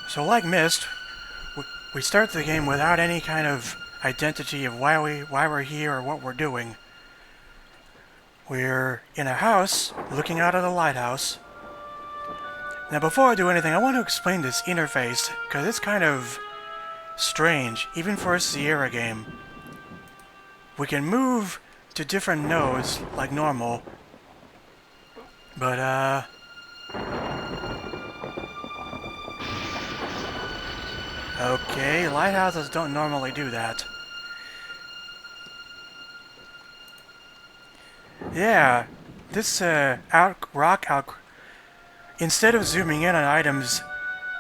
So like Myst, we start the game without any kind of identity of why we're here or what we're doing. We're in a house looking out at a lighthouse. Now before I do anything, I want to explain this interface because it's kind of strange, even for a Sierra game. We can move to different nodes like normal, but okay, lighthouses don't normally do that. Yeah, this instead of zooming in on items,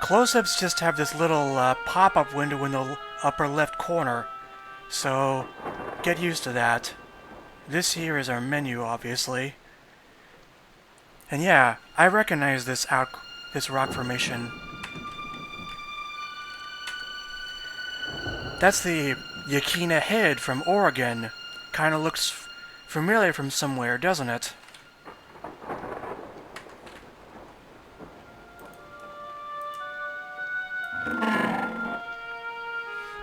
close-ups just have this little pop-up window in the upper left corner, so get used to that. This here is our menu, obviously. And yeah, I recognize this rock formation. That's the Yakina Head from Oregon. Kinda looks familiar from somewhere, doesn't it?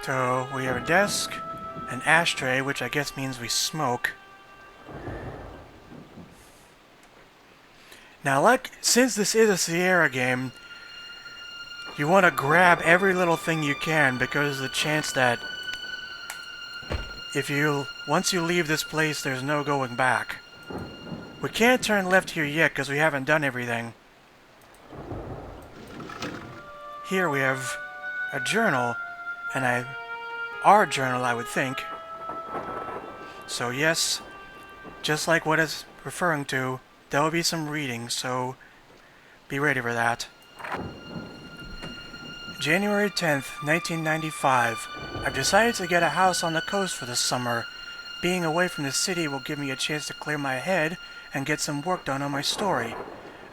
So, we have a desk, an ashtray, which I guess means we smoke. Now, since this is a Sierra game, you want to grab every little thing you can because the chance that once you leave this place, there's no going back. We can't turn left here yet because we haven't done everything. Here we have a journal, and our journal, I would think. So yes, just like what it's referring to, there will be some reading, so be ready for that. January 10th, 1995. I've decided to get a house on the coast for the summer. Being away from the city will give me a chance to clear my head and get some work done on my story.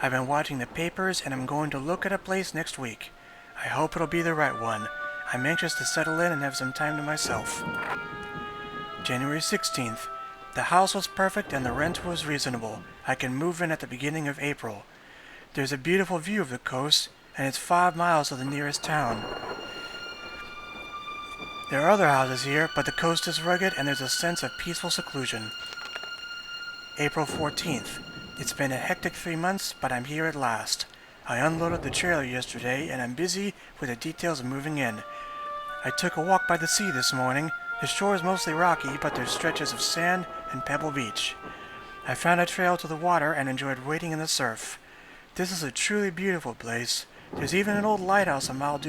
I've been watching the papers and I'm going to look at a place next week. I hope it'll be the right one. I'm anxious to settle in and have some time to myself. January 16th. The house was perfect and the rent was reasonable. I can move in at the beginning of April. There's a beautiful view of the coast, and it's 5 miles to the nearest town. There are other houses here, but the coast is rugged and there's a sense of peaceful seclusion. April 14th. It's been a hectic 3 months, but I'm here at last. I unloaded the trailer yesterday, and I'm busy with the details of moving in. I took a walk by the sea this morning. The shore is mostly rocky, but there's stretches of sand and pebble beach. I found a trail to the water and enjoyed wading in the surf. This is a truly beautiful place. There's even an old lighthouse a mile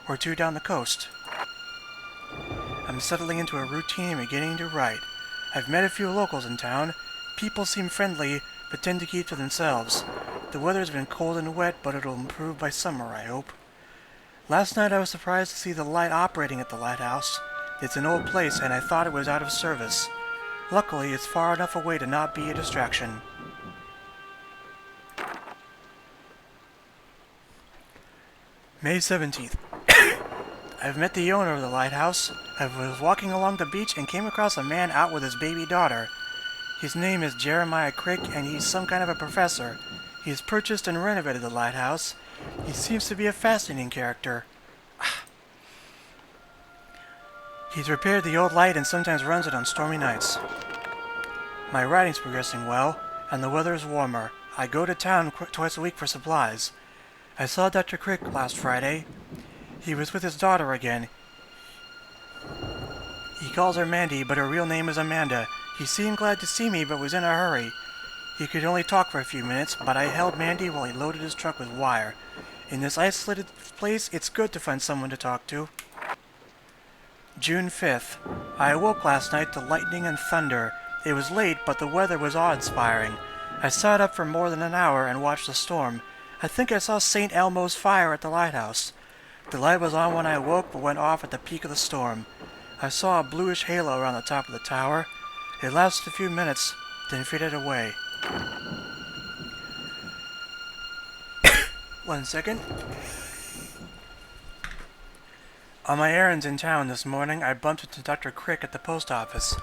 or two down the coast. I'm settling into a routine and beginning to write. I've met a few locals in town. People seem friendly, but tend to keep to themselves. The weather's been cold and wet, but it'll improve by summer, I hope. Last night I was surprised to see the light operating at the lighthouse. It's an old place, and I thought it was out of service. Luckily, it's far enough away to not be a distraction. May 17th. I've met the owner of the lighthouse. I was walking along the beach and came across a man out with his baby daughter. His name is Jeremiah Crick, and he's some kind of a professor. He has purchased and renovated the lighthouse. He seems to be a fascinating character. He's repaired the old light and sometimes runs it on stormy nights. My writing's progressing well, and the weather is warmer. I go to town twice a week for supplies. I saw Dr. Crick last Friday. He was with his daughter again. He calls her Mandy, but her real name is Amanda. He seemed glad to see me, but was in a hurry. He could only talk for a few minutes, but I held Mandy while he loaded his truck with wire. In this isolated place, it's good to find someone to talk to. June 5th. I awoke last night to lightning and thunder. It was late, but the weather was awe-inspiring. I sat up for more than an hour and watched the storm. I think I saw St. Elmo's fire at the lighthouse. The light was on when I awoke, but went off at the peak of the storm. I saw a bluish halo around the top of the tower. It lasted a few minutes, then faded away. 1 second. On my errands in town this morning, I bumped into Dr. Crick at the post office.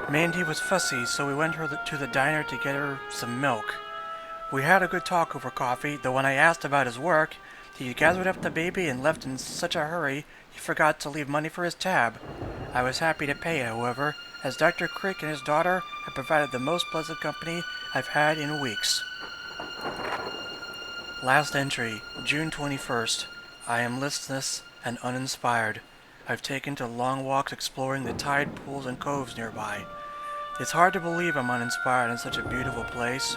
Mandy was fussy, so we went to the diner to get her some milk. We had a good talk over coffee, though when I asked about his work, he gathered up the baby and left in such a hurry he forgot to leave money for his tab. I was happy to pay, however, as Dr. Crick and his daughter have provided the most pleasant company I've had in weeks. Last entry, June 21st. I am listless and uninspired. I've taken to long walks exploring the tide pools and coves nearby. It's hard to believe I'm uninspired in such a beautiful place.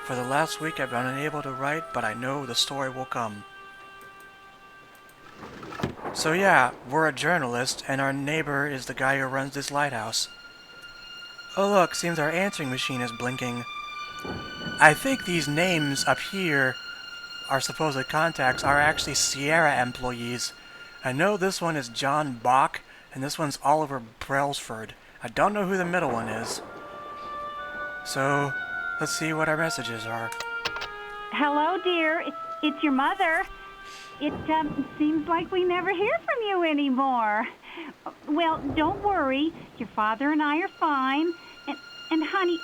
For the last week I've been unable to write, but I know the story will come. So yeah, we're a journalist, and our neighbor is the guy who runs this lighthouse. Oh look, seems our answering machine is blinking. I think these names up here, our supposed contacts, are actually Sierra employees. I know this one is John Bach, and this one's Oliver Brailsford. I don't know who the middle one is. So, let's see what our messages are. Hello, dear. It's your mother. It seems like we never hear from you anymore. Well, don't worry. Your father and I are fine. And honey,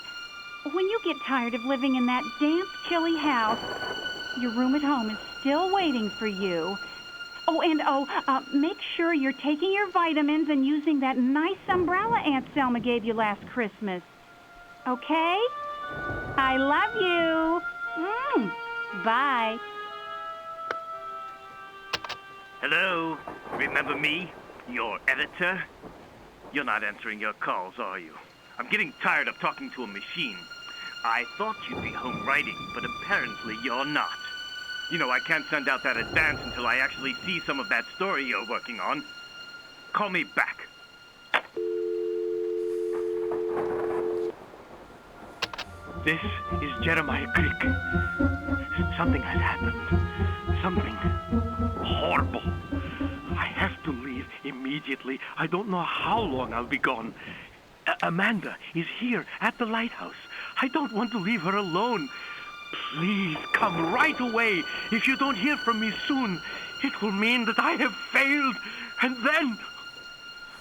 when you get tired of living in that damp, chilly house, your room at home is still waiting for you. Make sure you're taking your vitamins and using that nice umbrella Aunt Selma gave you last Christmas. Okay? I love you. Bye. Hello? Remember me? Your editor? You're not answering your calls, are you? I'm getting tired of talking to a machine. I thought you'd be home writing, but apparently you're not. You know, I can't send out that advance until I actually see some of that story you're working on. Call me back. This is Jeremiah Crick. Something has happened. Something horrible. I have to leave immediately. I don't know how long I'll be gone. Amanda is here at the lighthouse. I don't want to leave her alone. Please come right away. If you don't hear from me soon, it will mean that I have failed. And then...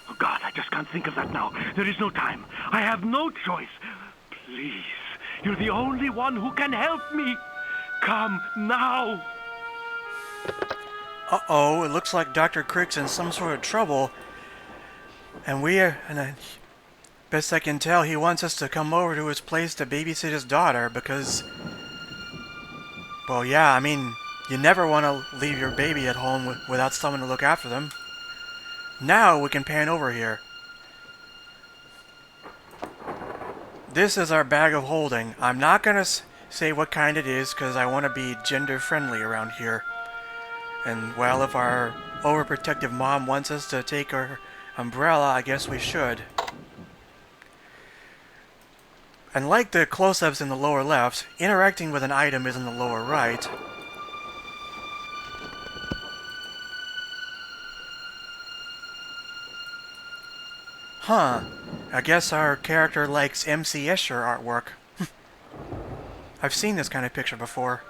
Oh, God, I just can't think of that now. There is no time. I have no choice. Please, you're the only one who can help me. Come now. Uh-oh, it looks like Dr. Crick's in some sort of trouble. Best I can tell, he wants us to come over to his place to babysit his daughter because... Well, yeah, I mean, you never want to leave your baby at home without someone to look after them. Now we can pan over here. This is our bag of holding. I'm not going to say what kind it is because I want to be gender friendly around here. And, well, if our overprotective mom wants us to take her umbrella, I guess we should. And like the close-ups in the lower left, interacting with an item is in the lower right. Huh. I guess our character likes M.C. Escher artwork. I've seen this kind of picture before.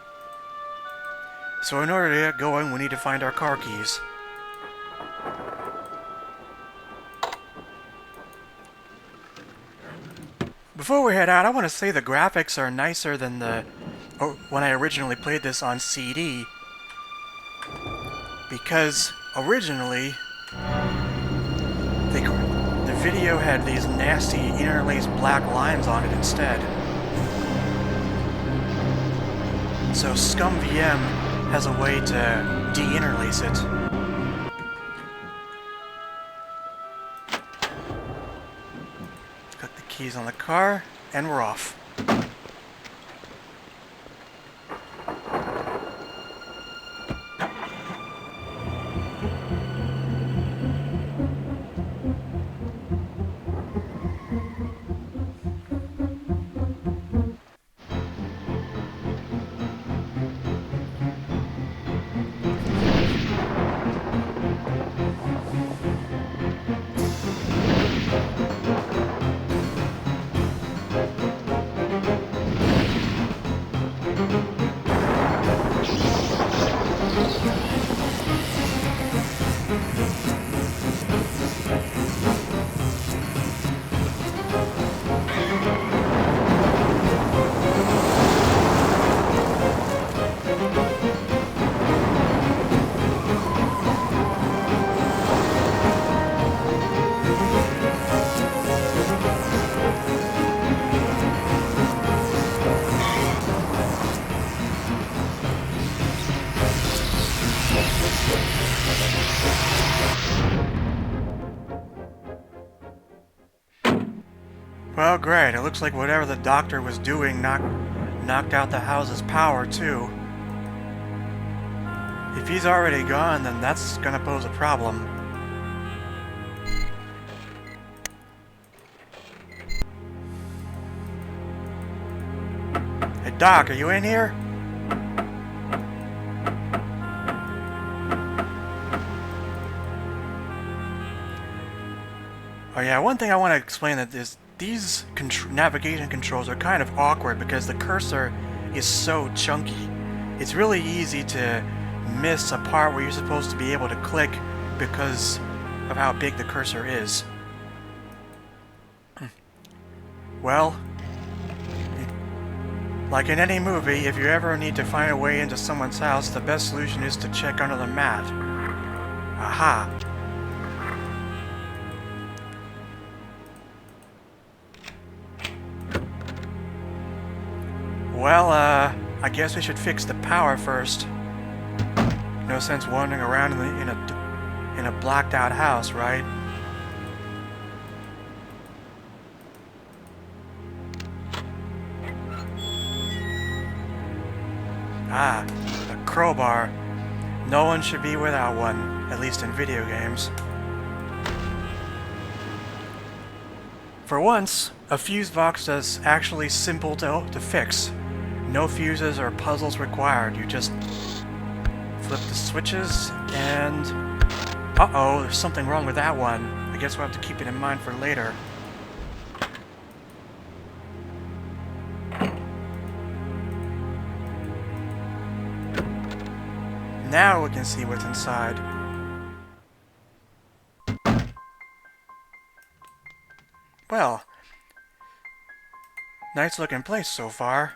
So in order to get going, we need to find our car keys. Before we head out, I want to say the graphics are nicer than when I originally played this on CD. Because originally, the video had these nasty interlaced black lines on it instead. So ScumVM has a way to de-interlace it. Got the keys on the car, and we're off. Well, great. It looks like whatever the doctor was doing knocked out the house's power, too. If he's already gone, then that's gonna pose a problem. Hey, Doc, are you in here? Oh yeah, one thing I want to explain that is these navigation controls are kind of awkward because the cursor is so chunky. It's really easy to miss a part where you're supposed to be able to click because of how big the cursor is. Well, like in any movie, if you ever need to find a way into someone's house, the best solution is to check under the mat. Aha! Well, I guess we should fix the power first. No sense wandering around in a blacked out house, right? Ah, a crowbar. No one should be without one, at least in video games. For once, a fuse box is actually simple to fix. No fuses or puzzles required. You just flip the switches and... Uh-oh, there's something wrong with that one. I guess we'll have to keep it in mind for later. Now we can see what's inside. Well, nice looking place so far.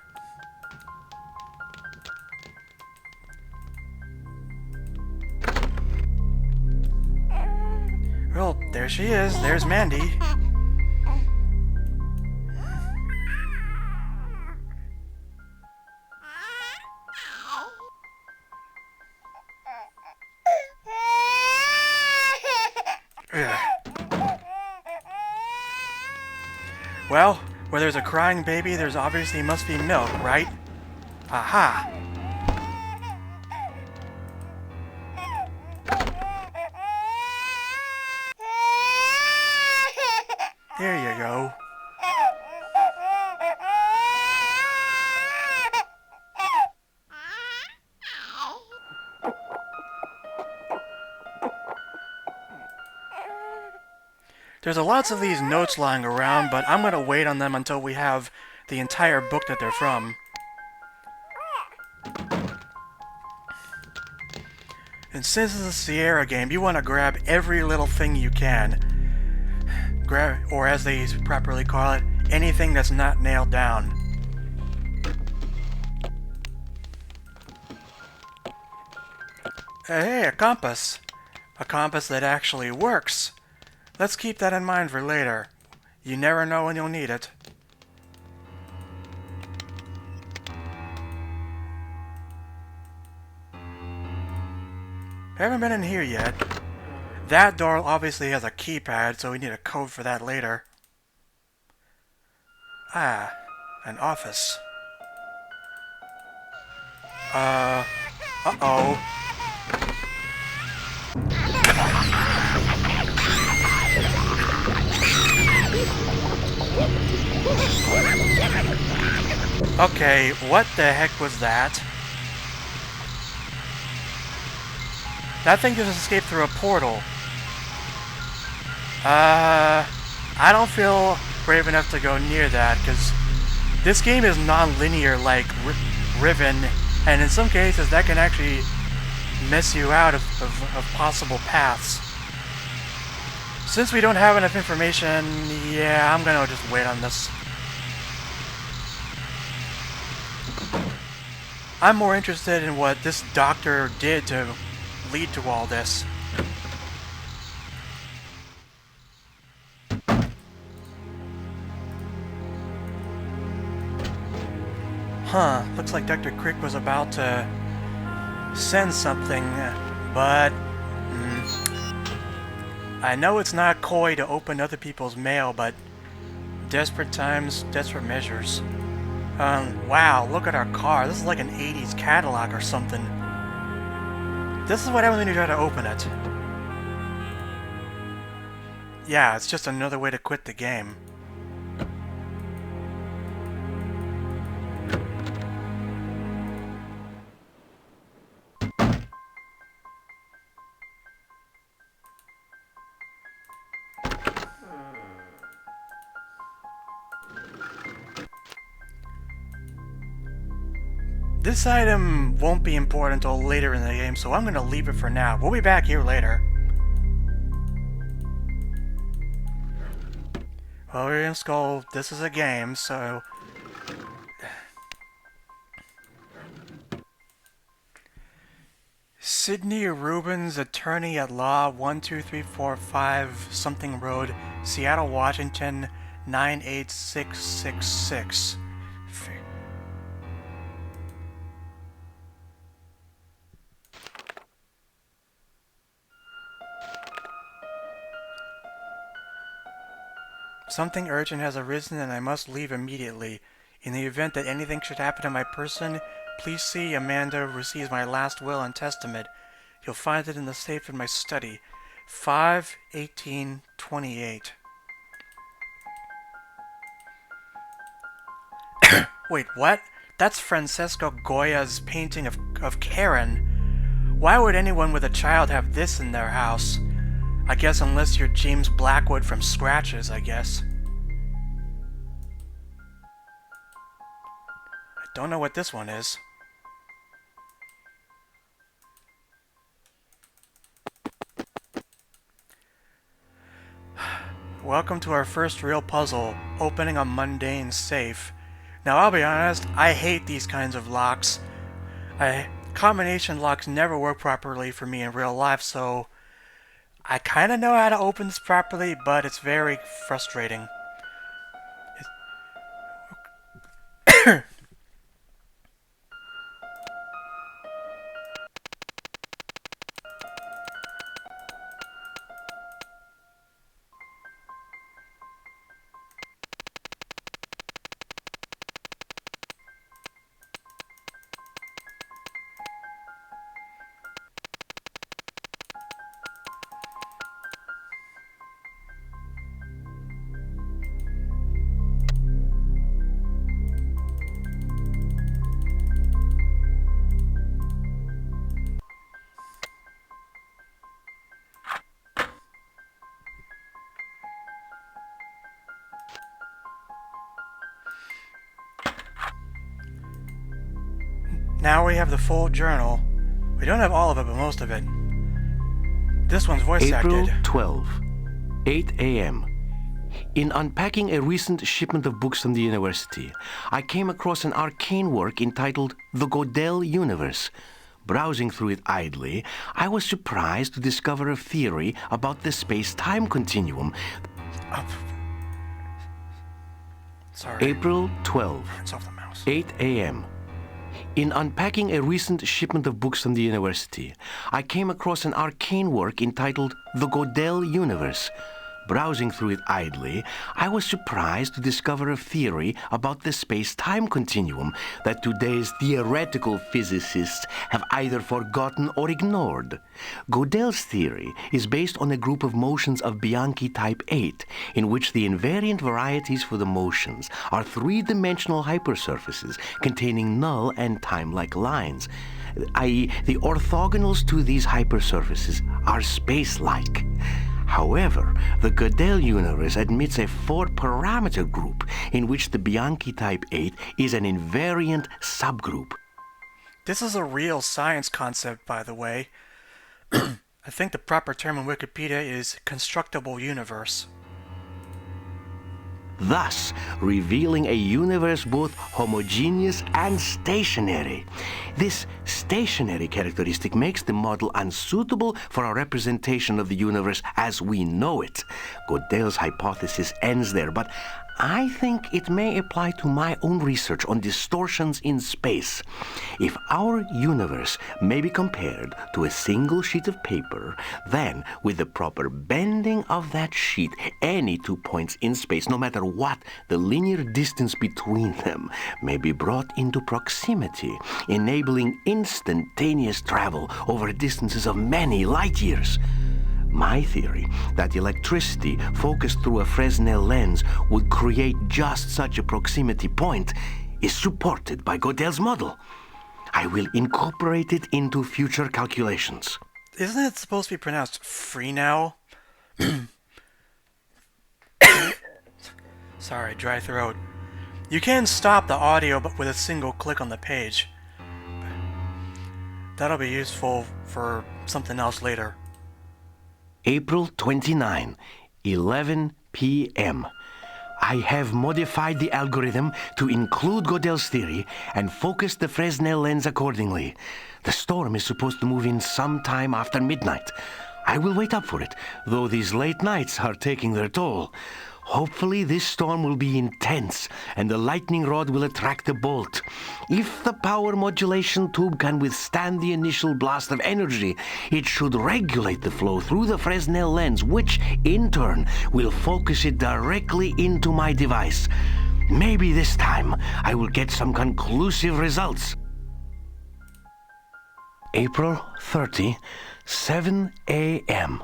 Well, there she is. There's Mandy. Well, where there's a crying baby, there's obviously must be milk, right? Aha! There you go. There's lots of these notes lying around, but I'm gonna wait on them until we have the entire book that they're from. And since it's a Sierra game, you want to grab every little thing you can. Grab, or as they properly call it, anything that's not nailed down. Hey, a compass. A compass that actually works. Let's keep that in mind for later. You never know when you'll need it. Haven't been in here yet. That door obviously has a keypad, so we need a code for that later. Ah, an office. Uh-oh. Okay, what the heck was that? That thing just escaped through a portal. I don't feel brave enough to go near that, because this game is non-linear like Riven, and in some cases that can actually mess you out of possible paths. Since we don't have enough information, yeah, I'm gonna just wait on this. I'm more interested in what this doctor did to lead to all this. Huh, looks like Dr. Crick was about to send something, but I know it's not coy to open other people's mail, but desperate times, desperate measures. Wow, look at our car. This is like an 80s Cadillac or something. This is what happens when you try to open it. Yeah, it's just another way to quit the game. This item won't be important until later in the game, so I'm gonna leave it for now. We'll be back here later. Well, we're in Skull. This is a game, so... Sydney Rubens, attorney at law, 12345 something road, Seattle, Washington, 98666. Something urgent has arisen and I must leave immediately. In the event that anything should happen to my person, please see Amanda receives my last will and testament. You'll find it in the safe in my study. 5/18/28. Wait, what? That's Francesco Goya's painting of Karen. Why would anyone with a child have this in their house? I guess unless you're James Blackwood from Scratches, I guess. I don't know what this one is. Welcome to our first real puzzle, opening a mundane safe. Now I'll be honest, I hate these kinds of locks. Combination locks never work properly for me in real life, so... I kind of know how to open this properly, but it's very frustrating. Now we have the full journal. We don't have all of it, but most of it. This one's voice April acted. 12, 8 a.m. In unpacking a recent shipment of books from the university, I came across an arcane work entitled The Godel Universe. Browsing through it idly, I was surprised to discover a theory about the space-time continuum. Sorry. April 12, Hands off the mouse. 8 a.m. In unpacking a recent shipment of books from the university, I came across an arcane work entitled The Godel Universe. Browsing through it idly, I was surprised to discover a theory about the space-time continuum that today's theoretical physicists have either forgotten or ignored. Godel's theory is based on a group of motions of Bianchi type 8, in which the invariant varieties for the motions are three-dimensional hypersurfaces containing null and time-like lines, i.e., the orthogonals to these hypersurfaces are space-like. However, the Godel universe admits a four-parameter group in which the Bianchi type 8 is an invariant subgroup. This is a real science concept, by the way. I think the proper term in Wikipedia is constructible universe. Thus, revealing a universe both homogeneous and stationary. This stationary characteristic makes the model unsuitable for a representation of the universe as we know it. Godel's hypothesis ends there, but I think it may apply to my own research on distortions in space. If our universe may be compared to a single sheet of paper, then with the proper bending of that sheet, any 2 points in space, no matter what the linear distance between them, may be brought into proximity, enabling instantaneous travel over distances of many light years. My theory that electricity focused through a Fresnel lens would create just such a proximity point is supported by Gödel's model. I will incorporate it into future calculations. Isn't it supposed to be pronounced free now? Sorry, dry throat. You can stop the audio but with a single click on the page. That'll be useful for something else later. April 29, 11 p.m. I have modified the algorithm to include Gödel's theory and focus the Fresnel lens accordingly. The storm is supposed to move in sometime after midnight. I will wait up for it, though these late nights are taking their toll. Hopefully this storm will be intense and the lightning rod will attract the bolt. If the power modulation tube can withstand the initial blast of energy, it should regulate the flow through the Fresnel lens, which in turn will focus it directly into my device. Maybe this time I will get some conclusive results. April 30, 7 a.m.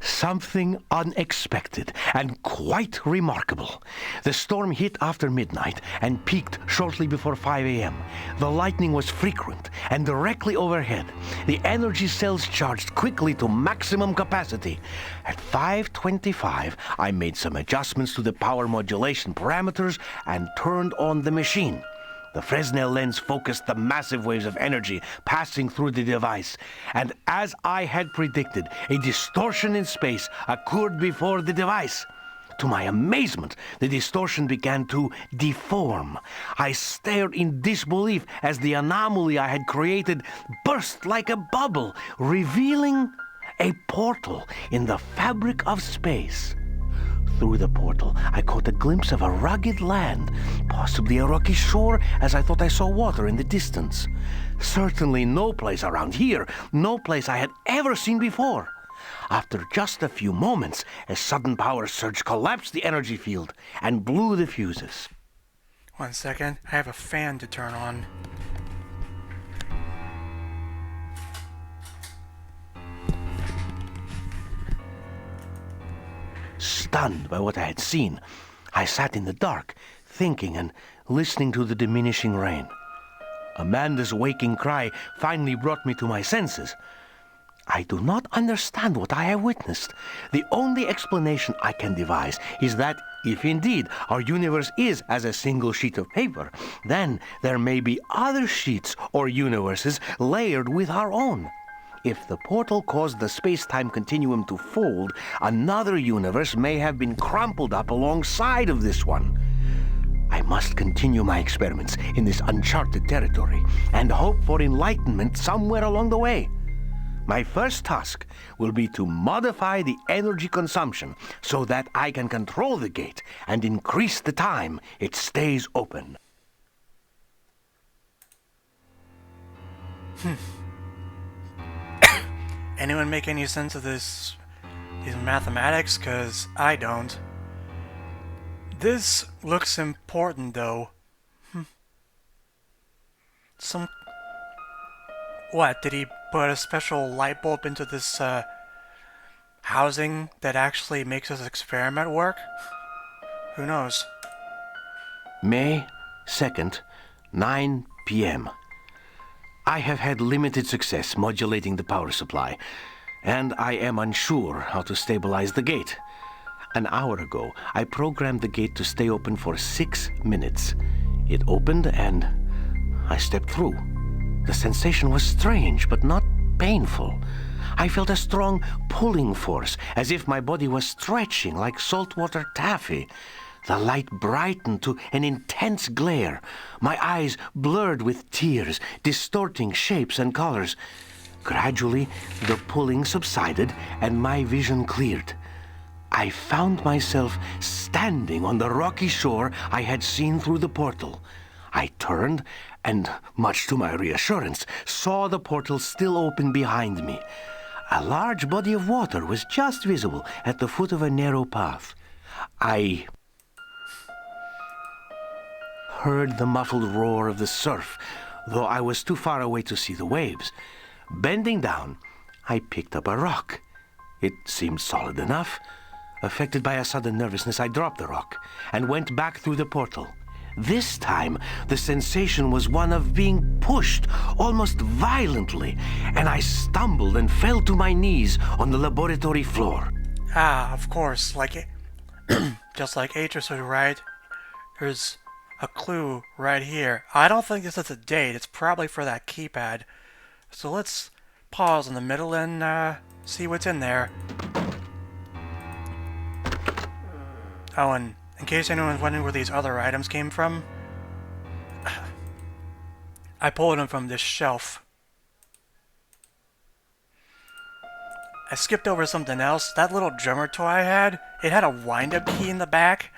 Something unexpected and quite remarkable. The storm hit after midnight and peaked shortly before 5 a.m. The lightning was frequent and directly overhead. The energy cells charged quickly to maximum capacity. At 5:25, I made some adjustments to the power modulation parameters and turned on the machine. The Fresnel lens focused the massive waves of energy passing through the device, and as I had predicted, a distortion in space occurred before the device. To my amazement, the distortion began to deform. I stared in disbelief as the anomaly I had created burst like a bubble, revealing a portal in the fabric of space. Through the portal, I caught a glimpse of a rugged land, possibly a rocky shore, as I thought I saw water in the distance. Certainly no place around here, no place I had ever seen before. After just a few moments, a sudden power surge collapsed the energy field and blew the fuses. 1 second, I have a fan to turn on. Stunned by what I had seen, I sat in the dark, thinking and listening to the diminishing rain. Amanda's waking cry finally brought me to my senses. I do not understand what I have witnessed. The only explanation I can devise is that if indeed our universe is as a single sheet of paper, then there may be other sheets or universes layered with our own. If the portal caused the space-time continuum to fold, another universe may have been crumpled up alongside of this one. I must continue my experiments in this uncharted territory and hope for enlightenment somewhere along the way. My first task will be to modify the energy consumption so that I can control the gate and increase the time it stays open. Anyone make any sense of these mathematics? 'Cause I don't. This looks important, though. What, did he put a special light bulb into this, housing that actually makes this experiment work? Who knows? May 2nd, 9 p.m. I have had limited success modulating the power supply, and I am unsure how to stabilize the gate. An hour ago, I programmed the gate to stay open for 6 minutes. It opened and I stepped through. The sensation was strange, but not painful. I felt a strong pulling force, as if my body was stretching like saltwater taffy. The light brightened to an intense glare. My eyes blurred with tears, distorting shapes and colors. Gradually, the pulling subsided and my vision cleared. I found myself standing on the rocky shore I had seen through the portal. I turned and, much to my reassurance, saw the portal still open behind me. A large body of water was just visible at the foot of a narrow path. I heard the muffled roar of the surf, though I was too far away to see the waves. Bending down, I picked up a rock. It seemed solid enough. Affected by a sudden nervousness, I dropped the rock and went back through the portal. This time, the sensation was one of being pushed almost violently, and I stumbled and fell to my knees on the laboratory floor. Ah, of course, just like Atris would write, there's a clue right here. I don't think this is a date. It's probably for that keypad. So let's pause in the middle and see what's in there. Oh, and in case anyone's wondering where these other items came from, I pulled them from this shelf. I skipped over something else. That little drummer toy I had, it had a wind-up key in the back,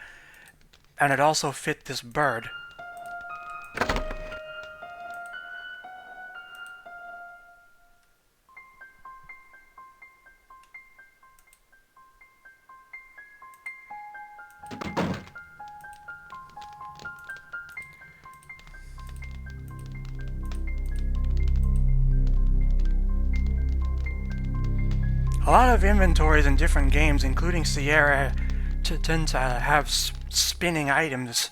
and it also fit this bird. A lot of inventories in different games, including Sierra, tend to have spinning items,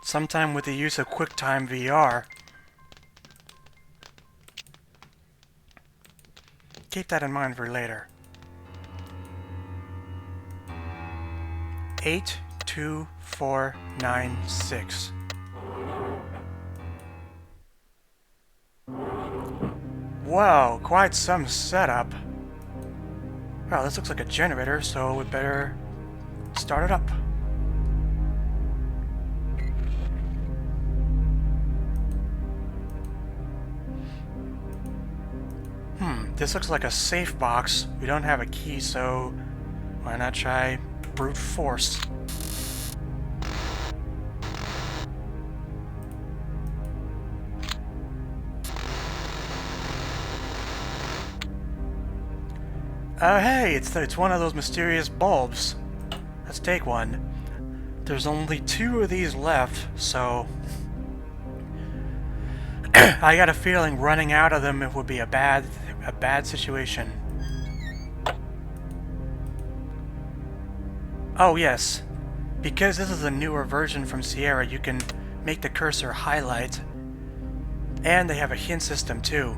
sometime with the use of QuickTime VR. Keep that in mind for later. 82496. Whoa, quite some setup. Well, this looks like a generator, so we better start it up. This looks like a safe box. We don't have a key, so why not try brute force? Oh hey, it's one of those mysterious bulbs. Let's take one. There's only 2 of these left, so I got a feeling running out of them would be a bad situation. Oh yes, because this is a newer version from Sierra, you can make the cursor highlight, and they have a hint system too.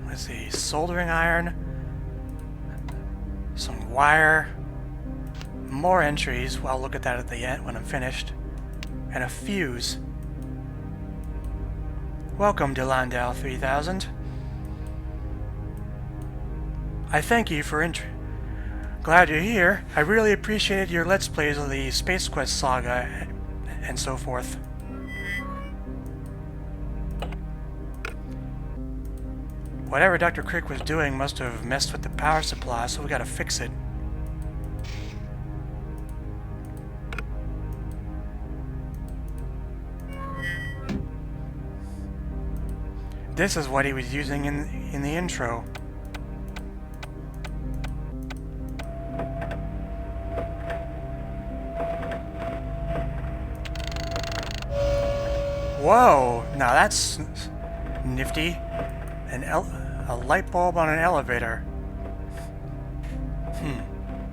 Let's see, soldering iron, some wire, more entries. Well, I'll look at that at the end when I'm finished, and a fuse. Welcome to Landau 3000. I thank you for glad you're here. I really appreciated your Let's Plays of the Space Quest saga and so forth. Whatever Dr. Crick was doing must have messed with the power supply, so we gotta fix it. This is what he was using in the intro. Whoa! Now that's nifty. A light bulb on an elevator.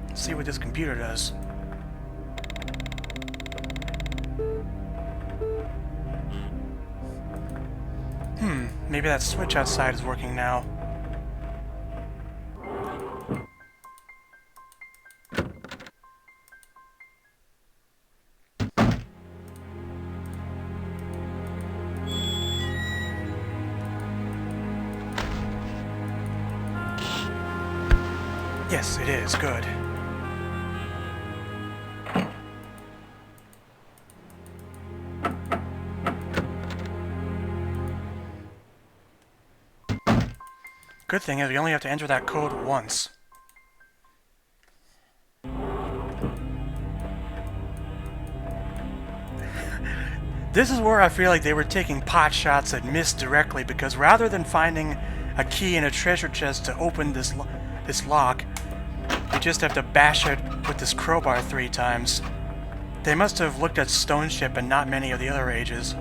Let's see what this computer does. Maybe that switch outside is working now. Yes, it is. Good. Good thing is we only have to enter that code once. This is where I feel like they were taking pot shots that missed directly, because rather than finding a key in a treasure chest to open this lock, you just have to bash it with this crowbar 3 times. They must have looked at Stone Ship and not many of the other ages.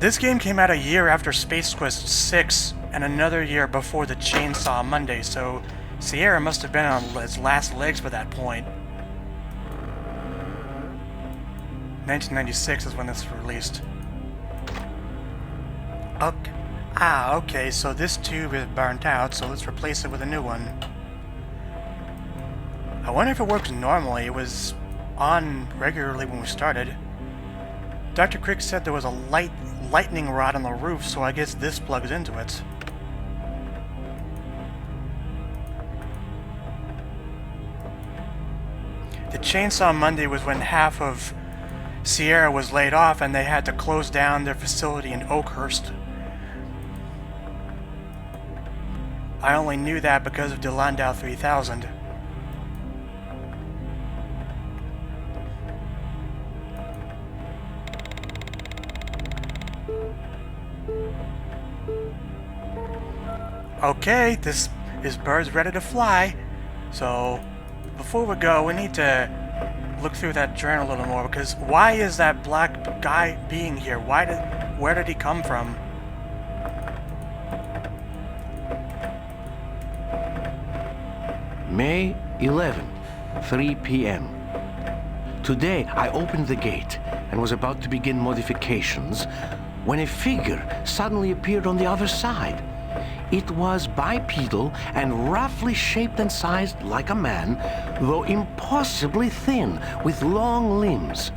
This game came out a year after Space Quest 6 and another year before the Chainsaw Monday, so Sierra must have been on its last legs by that point. 1996 is when this was released. Okay, so this tube is burnt out, so let's replace it with a new one. I wonder if it works normally. It was on regularly when we started. Dr. Crick said there was a lightning rod on the roof, so I guess this plugs into it. The Chainsaw Monday was when half of Sierra was laid off and they had to close down their facility in Oakhurst. I only knew that because of the Landau 3000. Okay, this bird's ready to fly. So, before we go, we need to look through that journal a little more, because why is that black guy being here? Where did he come from? May 11, 3 p.m. Today, I opened the gate and was about to begin modifications when a figure suddenly appeared on the other side. It was bipedal and roughly shaped and sized like a man, though impossibly thin, with long limbs.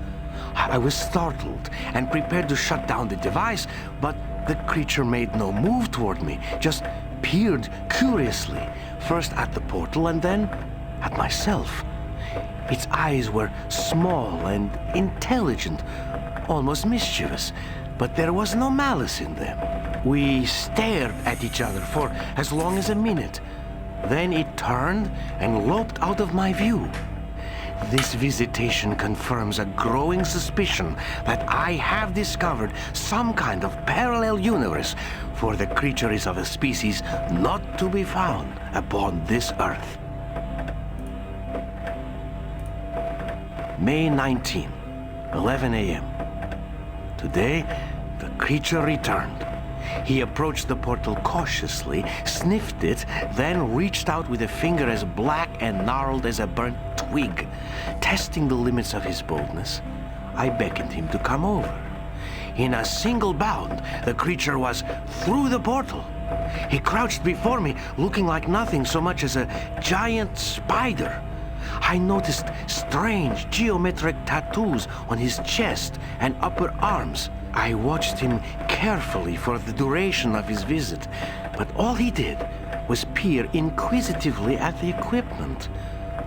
I was startled and prepared to shut down the device, but the creature made no move toward me, just peered curiously, first at the portal and then at myself. Its eyes were small and intelligent, almost mischievous, but there was no malice in them. We stared at each other for as long as a minute. Then it turned and loped out of my view. This visitation confirms a growing suspicion that I have discovered some kind of parallel universe, for the creature is of a species not to be found upon this earth. May 19, 11 a.m. Today, the creature returned. He approached the portal cautiously, sniffed it, then reached out with a finger as black and gnarled as a burnt twig. Testing the limits of his boldness, I beckoned him to come over. In a single bound, the creature was through the portal. He crouched before me, looking like nothing so much as a giant spider. I noticed strange geometric tattoos on his chest and upper arms. I watched him carefully for the duration of his visit, but all he did was peer inquisitively at the equipment.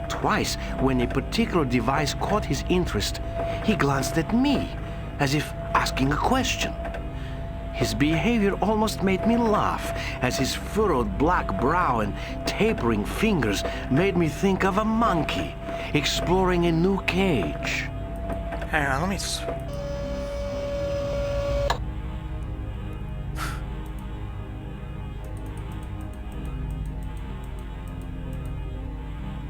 Twice, when a particular device caught his interest, he glanced at me, as if asking a question. His behavior almost made me laugh, as his furrowed black brow and tapering fingers made me think of a monkey exploring a new cage. Hang on, let me...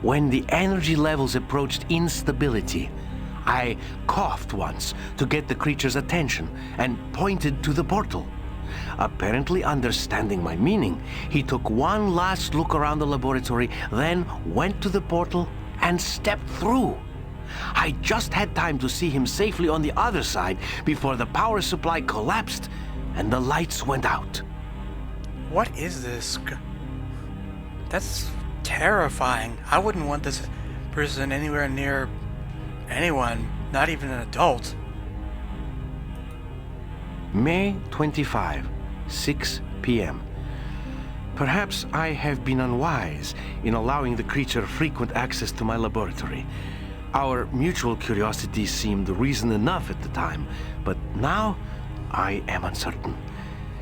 When the energy levels approached instability, I coughed once to get the creature's attention and pointed to the portal. Apparently understanding my meaning, he took one last look around the laboratory, then went to the portal and stepped through. I just had time to see him safely on the other side before the power supply collapsed and the lights went out. What is this? That's terrifying. I wouldn't want this person anywhere near anyone, not even an adult. May 25, 6 p.m. Perhaps I have been unwise in allowing the creature frequent access to my laboratory. Our mutual curiosity seemed reason enough at the time, but now I am uncertain.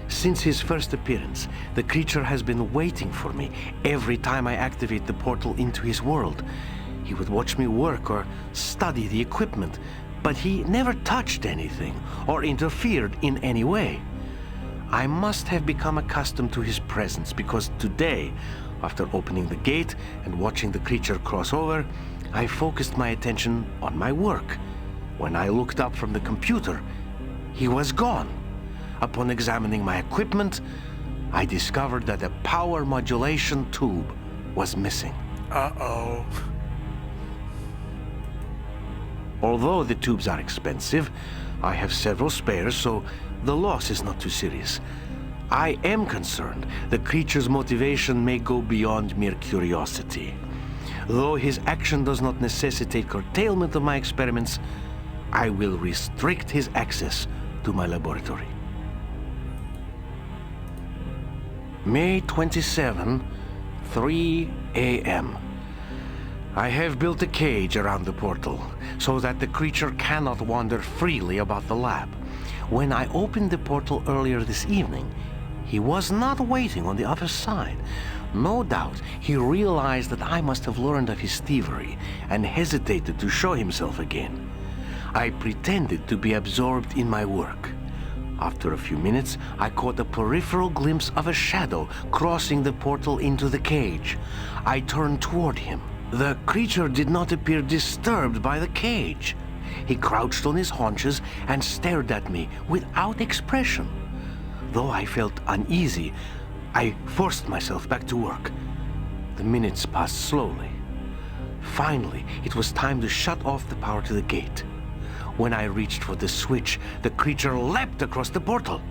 Since his first appearance, the creature has been waiting for me every time I activate the portal into his world. He would watch me work or study the equipment, but he never touched anything or interfered in any way. I must have become accustomed to his presence because today, after opening the gate and watching the creature cross over, I focused my attention on my work. When I looked up from the computer, he was gone. Upon examining my equipment, I discovered that a power modulation tube was missing. Uh-oh. Although the tubes are expensive, I have several spares, so the loss is not too serious. I am concerned the creature's motivation may go beyond mere curiosity. Though his action does not necessitate curtailment of my experiments, I will restrict his access to my laboratory. May 27, 3 a.m. I have built a cage around the portal so that the creature cannot wander freely about the lab. When I opened the portal earlier this evening, he was not waiting on the other side. No doubt he realized that I must have learned of his thievery and hesitated to show himself again. I pretended to be absorbed in my work. After a few minutes, I caught a peripheral glimpse of a shadow crossing the portal into the cage. I turned toward him. The creature did not appear disturbed by the cage. He crouched on his haunches and stared at me without expression. Though I felt uneasy, I forced myself back to work. The minutes passed slowly. Finally, it was time to shut off the power to the gate. When I reached for the switch, the creature leapt across the portal.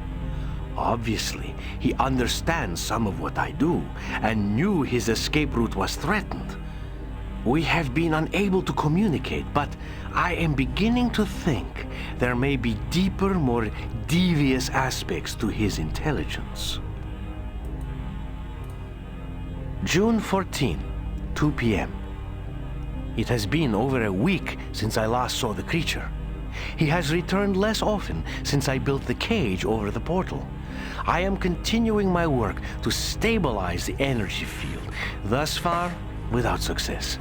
Obviously, he understands some of what I do and knew his escape route was threatened. We have been unable to communicate, but I am beginning to think there may be deeper, more devious aspects to his intelligence. June 14, 2 p.m. It has been over a week since I last saw the creature. He has returned less often since I built the cage over the portal. I am continuing my work to stabilize the energy field, thus far without success.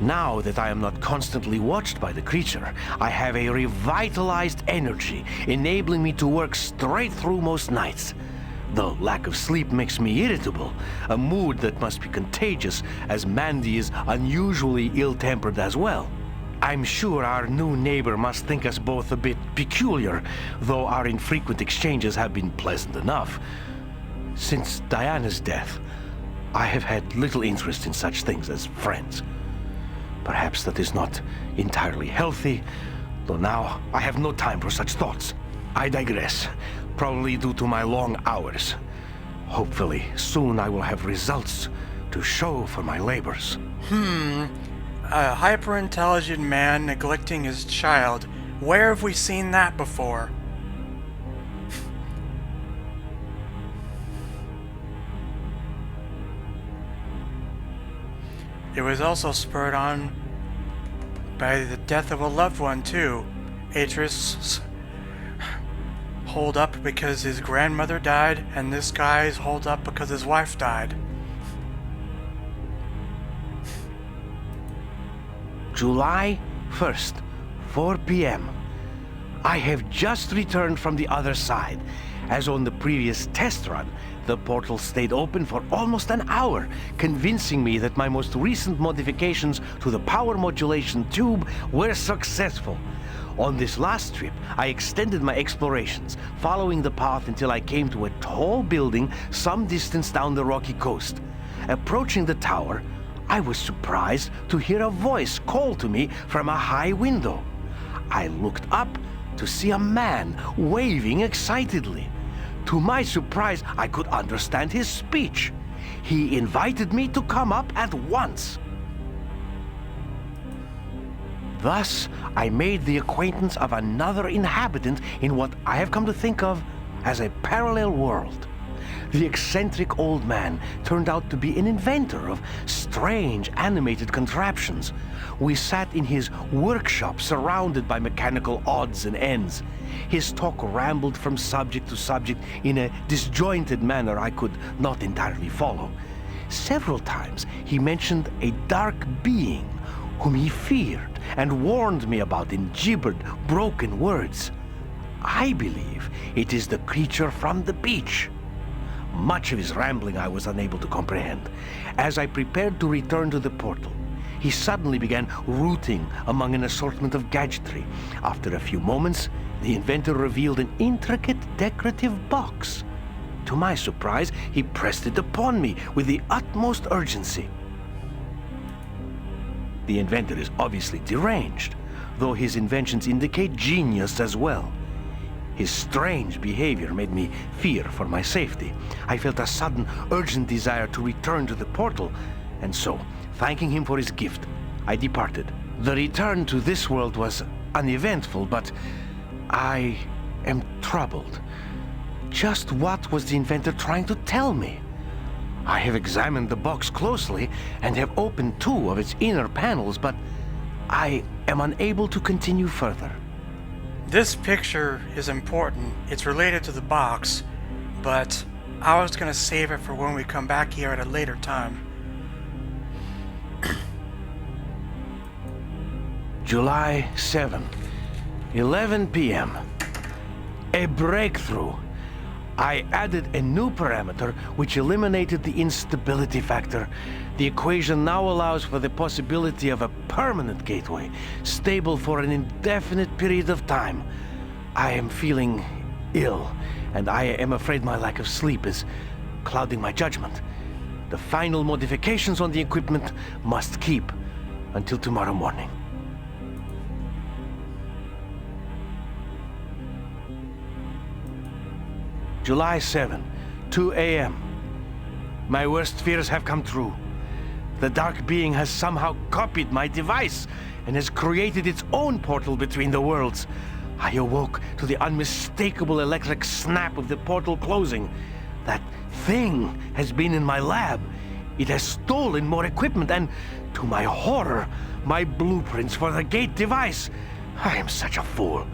Now that I am not constantly watched by the creature, I have a revitalized energy, enabling me to work straight through most nights. The lack of sleep makes me irritable, a mood that must be contagious, as Mandy is unusually ill-tempered as well. I'm sure our new neighbor must think us both a bit peculiar, though our infrequent exchanges have been pleasant enough. Since Diana's death, I have had little interest in such things as friends. Perhaps that is not entirely healthy, though now I have no time for such thoughts. I digress, probably due to my long hours. Hopefully, soon I will have results to show for my labors. A hyper-intelligent man neglecting his child. Where have we seen that before? It was also spurred on by the death of a loved one, too. Atris holed up because his grandmother died, and this guy's holed up because his wife died. July 1st, 4 p.m. I have just returned from the other side. As on the previous test run, the portal stayed open for almost an hour, convincing me that my most recent modifications to the power modulation tube were successful. On this last trip, I extended my explorations, following the path until I came to a tall building some distance down the rocky coast. Approaching the tower, I was surprised to hear a voice call to me from a high window. I looked up to see a man waving excitedly. To my surprise, I could understand his speech. He invited me to come up at once. Thus, I made the acquaintance of another inhabitant in what I have come to think of as a parallel world. The eccentric old man turned out to be an inventor of strange animated contraptions. We sat in his workshop surrounded by mechanical odds and ends. His talk rambled from subject to subject in a disjointed manner I could not entirely follow. Several times he mentioned a dark being whom he feared and warned me about in gibbered, broken words. I believe it is the creature from the beach. Much of his rambling I was unable to comprehend. As I prepared to return to the portal, he suddenly began rooting among an assortment of gadgetry. After a few moments, the inventor revealed an intricate decorative box. To my surprise, he pressed it upon me with the utmost urgency. The inventor is obviously deranged, though his inventions indicate genius as well. His strange behavior made me fear for my safety. I felt a sudden, urgent desire to return to the portal, and so, thanking him for his gift, I departed. The return to this world was uneventful, but I am troubled. Just what was the inventor trying to tell me? I have examined the box closely and have opened 2 of its inner panels, but I am unable to continue further. This picture is important. It's related to the box, but I was going to save it for when we come back here at a later time. July 7, 11 p.m. A breakthrough. I added a new parameter which eliminated the instability factor. The equation now allows for the possibility of a permanent gateway, stable for an indefinite period of time. I am feeling ill, and I am afraid my lack of sleep is clouding my judgment. The final modifications on the equipment must keep until tomorrow morning. July 7, 2 a.m. My worst fears have come true. The dark being has somehow copied my device and has created its own portal between the worlds. I awoke to the unmistakable electric snap of the portal closing. That thing has been in my lab. It has stolen more equipment and, to my horror, my blueprints for the gate device. I am such a fool.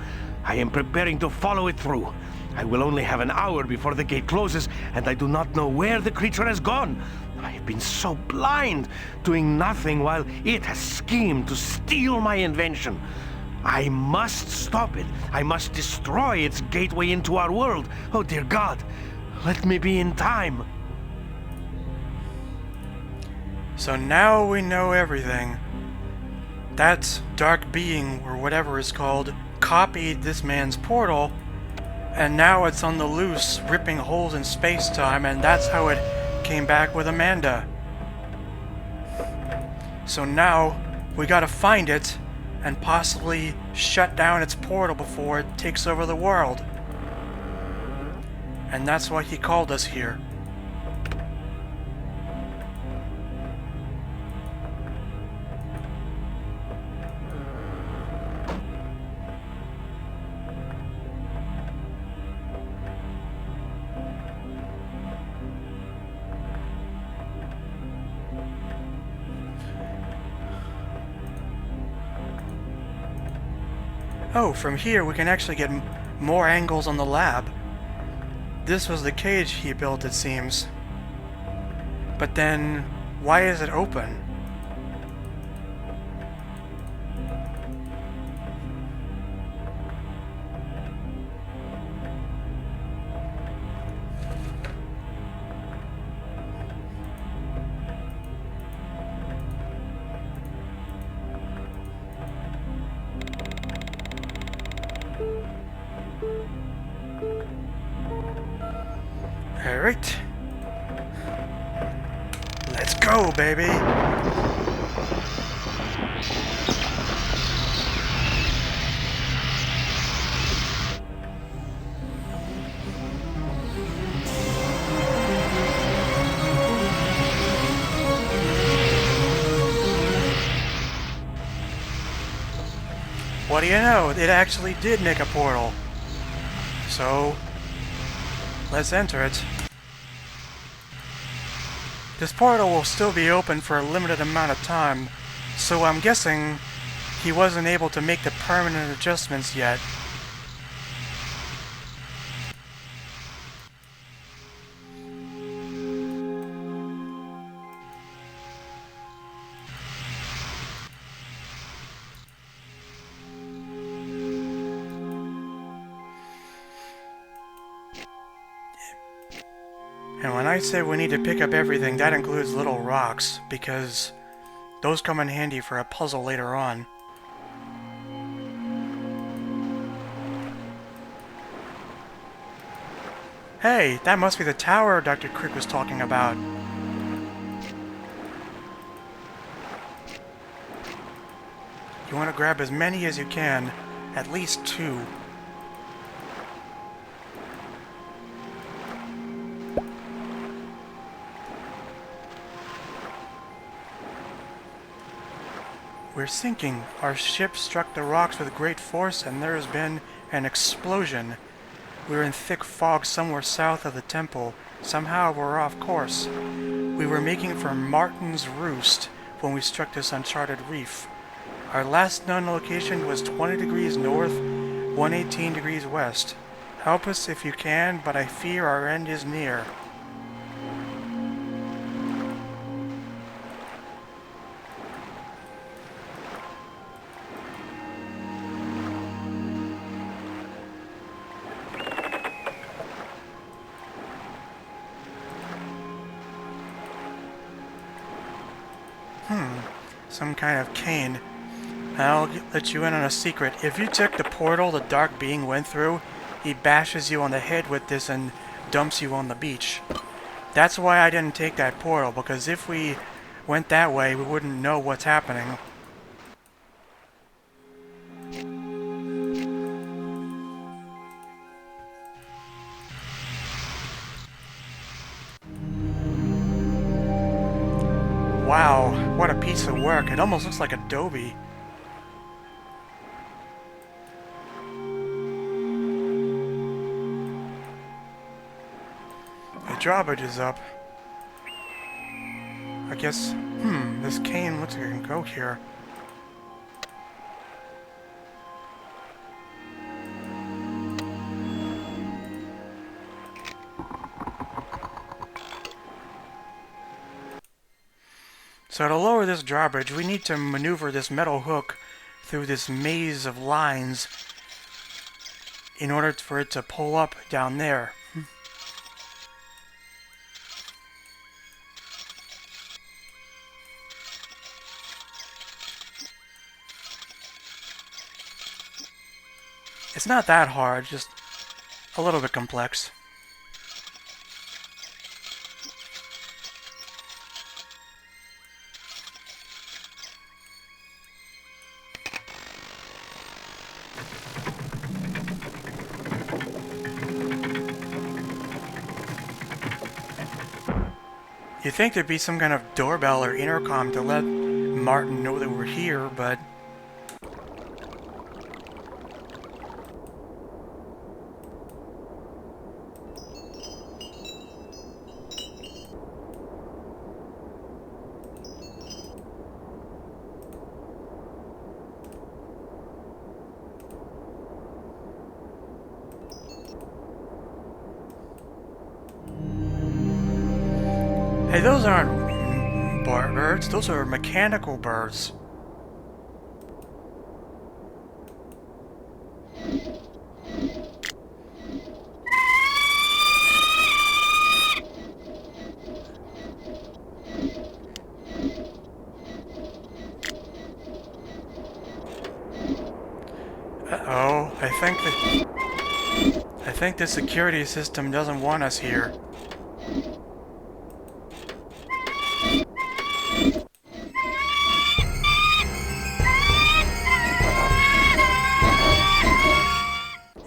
I am preparing to follow it through. I will only have an hour before the gate closes, and I do not know where the creature has gone. I have been so blind, doing nothing while it has schemed to steal my invention. I must stop it. I must destroy its gateway into our world. Oh, dear God, let me be in time. So now we know everything. That dark being, or whatever it's called, copied this man's portal, and now it's on the loose, ripping holes in space-time, and that's how it came back with Amanda. So now, we gotta find it, and possibly shut down its portal before it takes over the world. And that's why he called us here. Oh, from here we can actually get more angles on the lab. This was the cage he built, it seems. But then, why is it open? Alright. Let's go, baby! What do you know? It actually did make a portal. So, let's enter it. This portal will still be open for a limited amount of time, so I'm guessing he wasn't able to make the permanent adjustments yet. And when I say we need to pick up everything, that includes little rocks, because those come in handy for a puzzle later on. Hey, that must be the tower Dr. Crick was talking about. You want to grab as many as you can, at least 2. We're sinking. Our ship struck the rocks with great force and there has been an explosion. We're in thick fog somewhere south of the temple. Somehow we're off course. We were making for Martin's Roost when we struck this uncharted reef. Our last known location was 20 degrees north, 118 degrees west. Help us if you can, but I fear our end is near. Some kind of cane. I'll let you in on a secret. If you took the portal the dark being went through, he bashes you on the head with this and dumps you on the beach. That's why I didn't take that portal, because if we went that way, we wouldn't know what's happening. Wow, what a piece of work. It almost looks like Adobe. The drawbridge is up. I guess, this cane looks like it can go here. So to lower this drawbridge, we need to maneuver this metal hook through this maze of lines in order for it to pull up down there. It's not that hard, just a little bit complex. You'd think there'd be some kind of doorbell or intercom to let Martin know that we're here, but... Hey, those aren't birds, those are mechanical birds. Uh-oh, I think the security system doesn't want us here.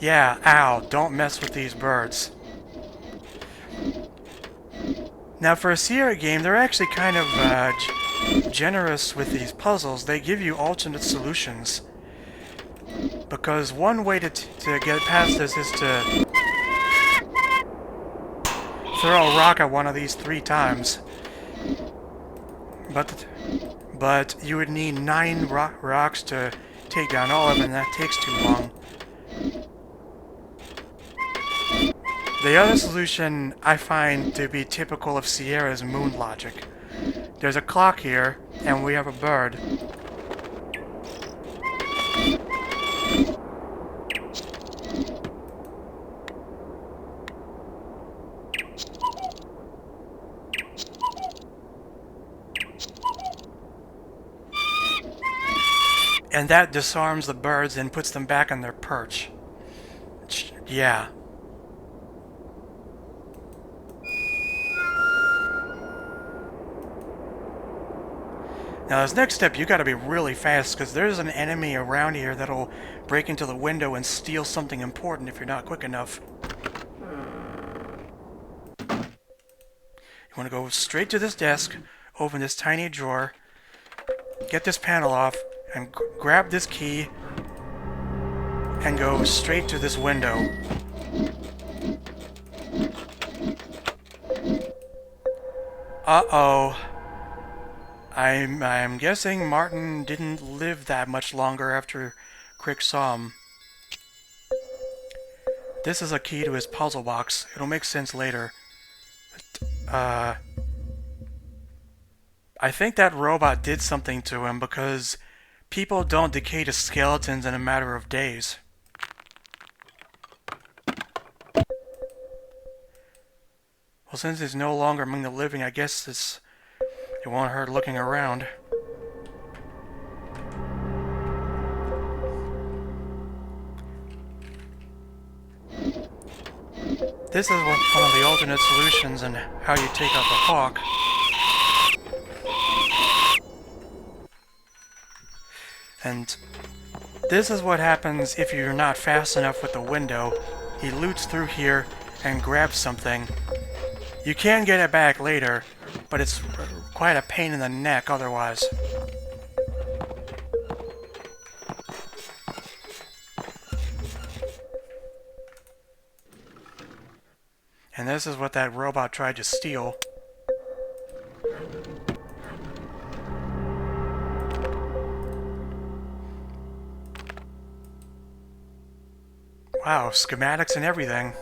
Yeah, ow, don't mess with these birds. Now for a Sierra game, they're actually kind of generous with these puzzles. They give you alternate solutions. Because one way to get past this is to throw a rock at one of these 3 times. But you would need 9 rocks to take down all of them, and that takes too long. The other solution I find to be typical of Sierra's moon logic. There's a clock here, and we have a bird. And that disarms the birds and puts them back on their perch. Yeah. Now this next step, you gotta be really fast, because there's an enemy around here that'll break into the window and steal something important if you're not quick enough. You want to go straight to this desk, open this tiny drawer, get this panel off, and grab this key, and go straight to this window. Uh-oh. I'm guessing Martin didn't live that much longer after Crick saw him. This is a key to his puzzle box. It'll make sense later. But, I think that robot did something to him because people don't decay to skeletons in a matter of days. Well, since he's no longer among the living, I guess it won't hurt looking around. This is one of the alternate solutions in how you take out the hawk. And this is what happens if you're not fast enough with the window. He loots through here and grabs something. You can get it back later, but it's quite a pain in the neck otherwise. And this is what that robot tried to steal. Wow, schematics and everything.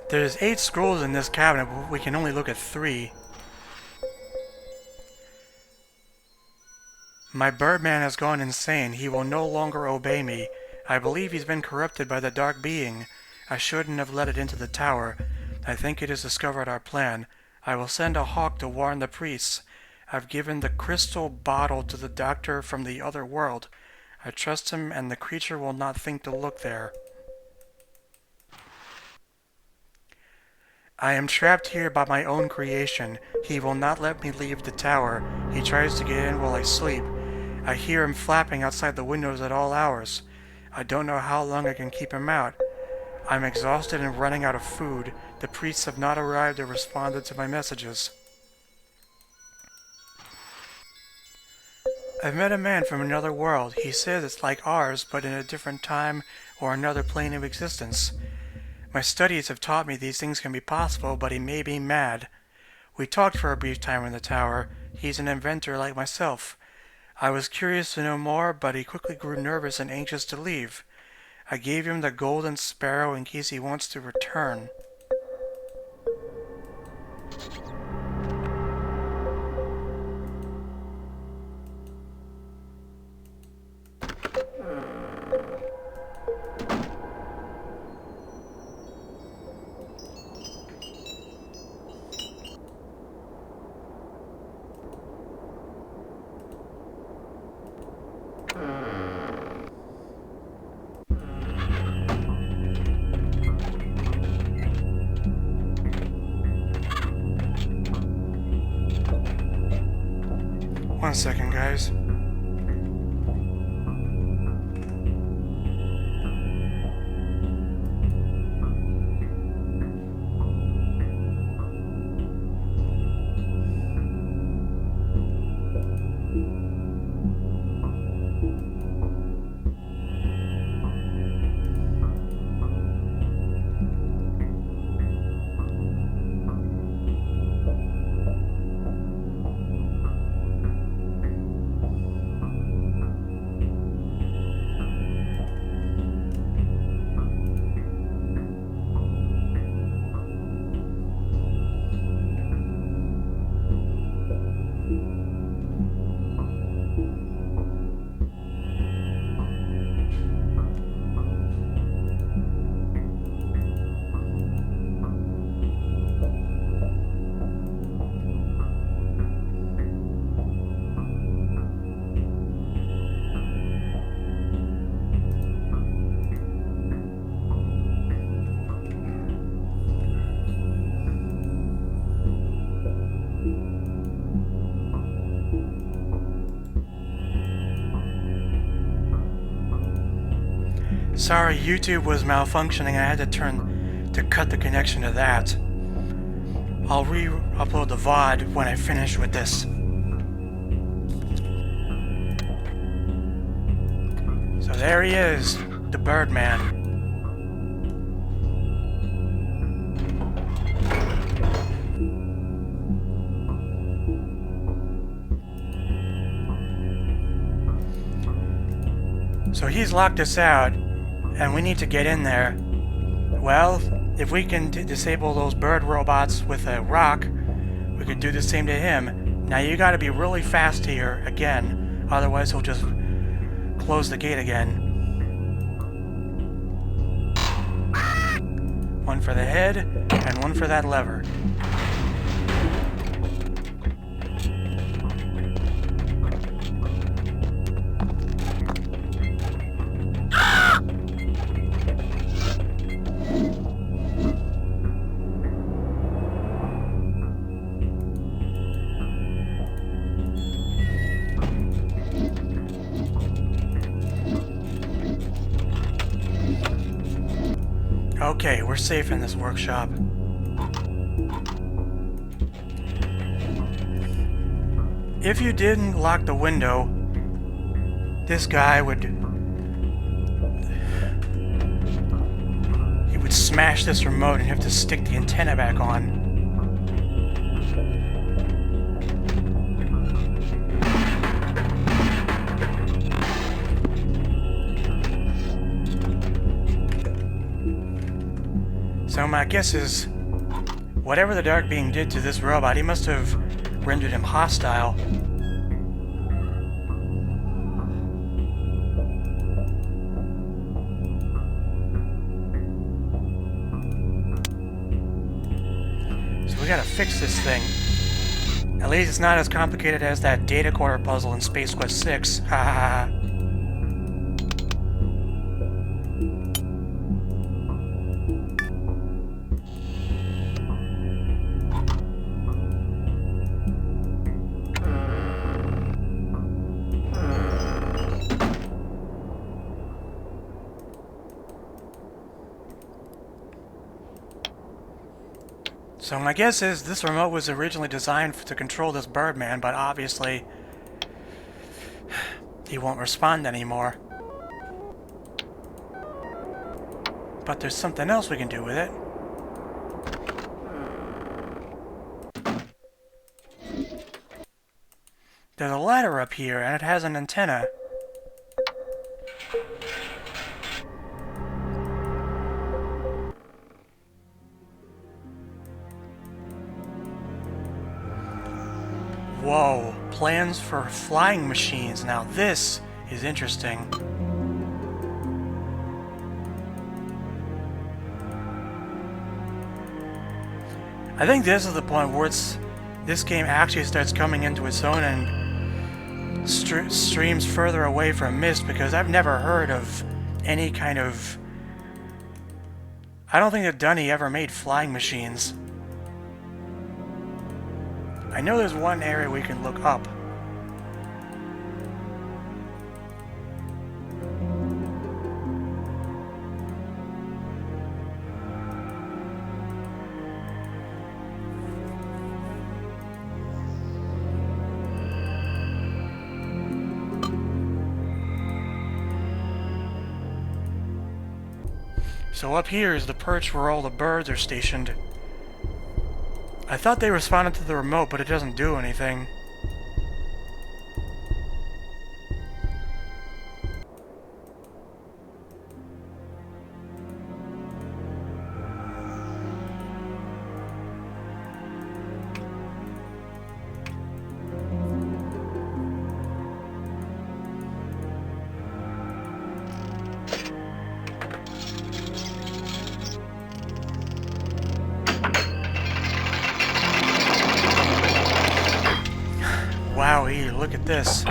There's 8 scrolls in this cabinet, but we can only look at 3. My Birdman has gone insane. He will no longer obey me. I believe he's been corrupted by the dark being. I shouldn't have let it into the tower. I think it has discovered our plan. I will send a hawk to warn the priests. I've given the crystal bottle to the doctor from the other world. I trust him, and the creature will not think to look there. I am trapped here by my own creation. He will not let me leave the tower. He tries to get in while I sleep. I hear him flapping outside the windows at all hours. I don't know how long I can keep him out. I'm exhausted and running out of food. The priests have not arrived or responded to my messages. I've met a man from another world. He says it's like ours, but in a different time or another plane of existence. My studies have taught me these things can be possible, but he may be mad. We talked for a brief time in the tower. He's an inventor like myself. I was curious to know more, but he quickly grew nervous and anxious to leave. I gave him the golden sparrow in case he wants to return. 1 second, guys. Sorry, YouTube was malfunctioning. I had to cut the connection to that. I'll re-upload the VOD when I finish with this. So there he is, the Birdman. So he's locked us out, and we need to get in there. Well, if we can disable those bird robots with a rock, we could do the same to him. Now you gotta be really fast here, again, otherwise he'll just close the gate again. One for the head, and one for that lever. Okay, we're safe in this workshop. If you didn't lock the window, this guy would smash this remote and have to stick the antenna back on. So my guess is, whatever the Dark Being did to this robot, he must have rendered him hostile. So we gotta fix this thing. At least it's not as complicated as that data quarter puzzle in Space Quest 6. Ha ha ha. So my guess is this remote was originally designed to control this Birdman, but obviously he won't respond anymore. But there's something else we can do with it. There's a ladder up here, and it has an antenna. Whoa, plans for flying machines. Now this is interesting. I think this is the point where this game actually starts coming into its own and streams further away from Myst, because I've never heard of any kind of... I don't think that Dunny ever made flying machines. I know there's one area we can look up. So up here is the perch where all the birds are stationed. I thought they responded to the remote, but it doesn't do anything. Wowee, look at this.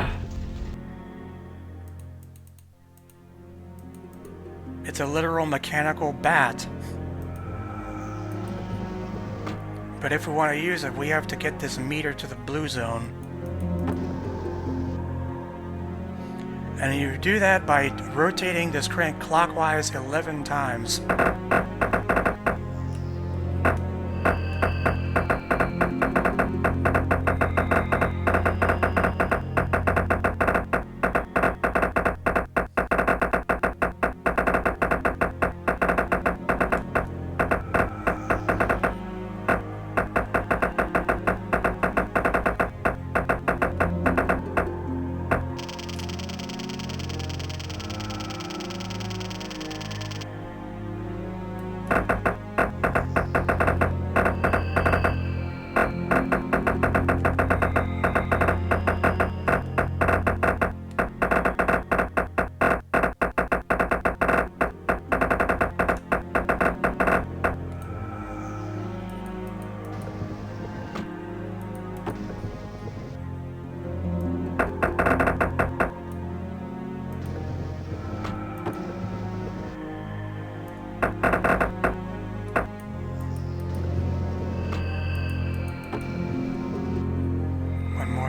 It's a literal mechanical bat. But if we want to use it, we have to get this meter to the blue zone. And you do that by rotating this crank clockwise 11 times.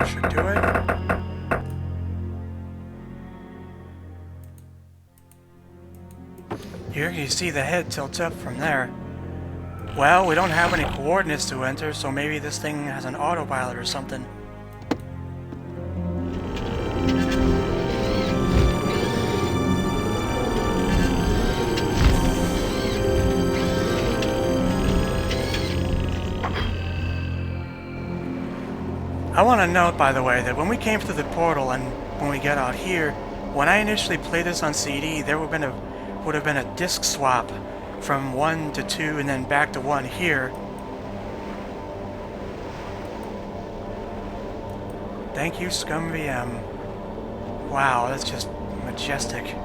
Should do it. Here you see the head tilts up from there. Well, we don't have any coordinates to enter, so maybe this thing has an autopilot or something. I want to note, by the way, that when we came through the portal and when we get out here, when I initially played this on CD, there would have been a disc swap from 1 to 2 and then back to 1 here. Thank you, ScumVM. Wow, that's just majestic.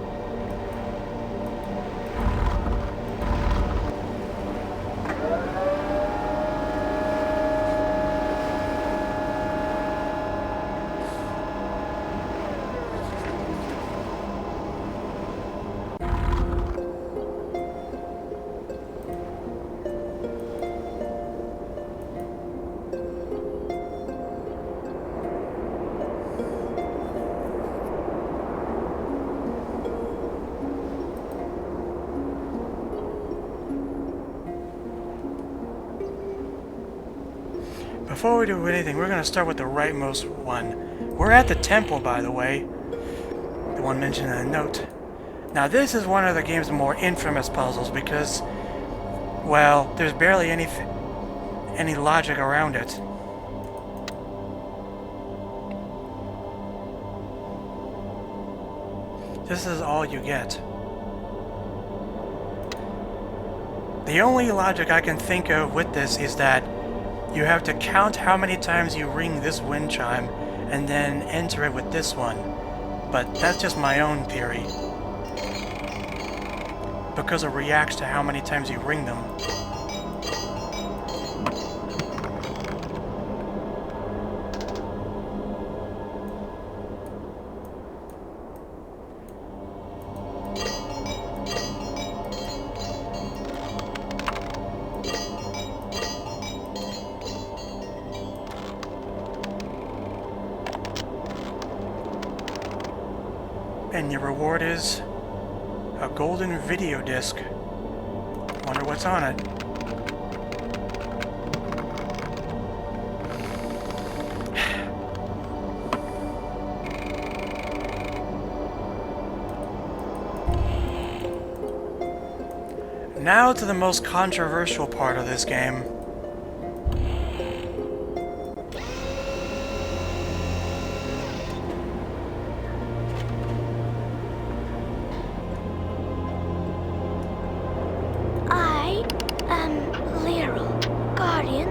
Before we do anything, we're going to start with the rightmost one. We're at the temple, by the way. The one mentioned in the note. Now this is one of the game's more infamous puzzles because, well, there's barely any logic around it. This is all you get. The only logic I can think of with this is that you have to count how many times you ring this wind chime and then enter it with this one. But that's just my own theory. Because it reacts to how many times you ring them. And your reward is a golden video disc. Wonder what's on it. Now to the most controversial part of this game. I am Lyral, guardian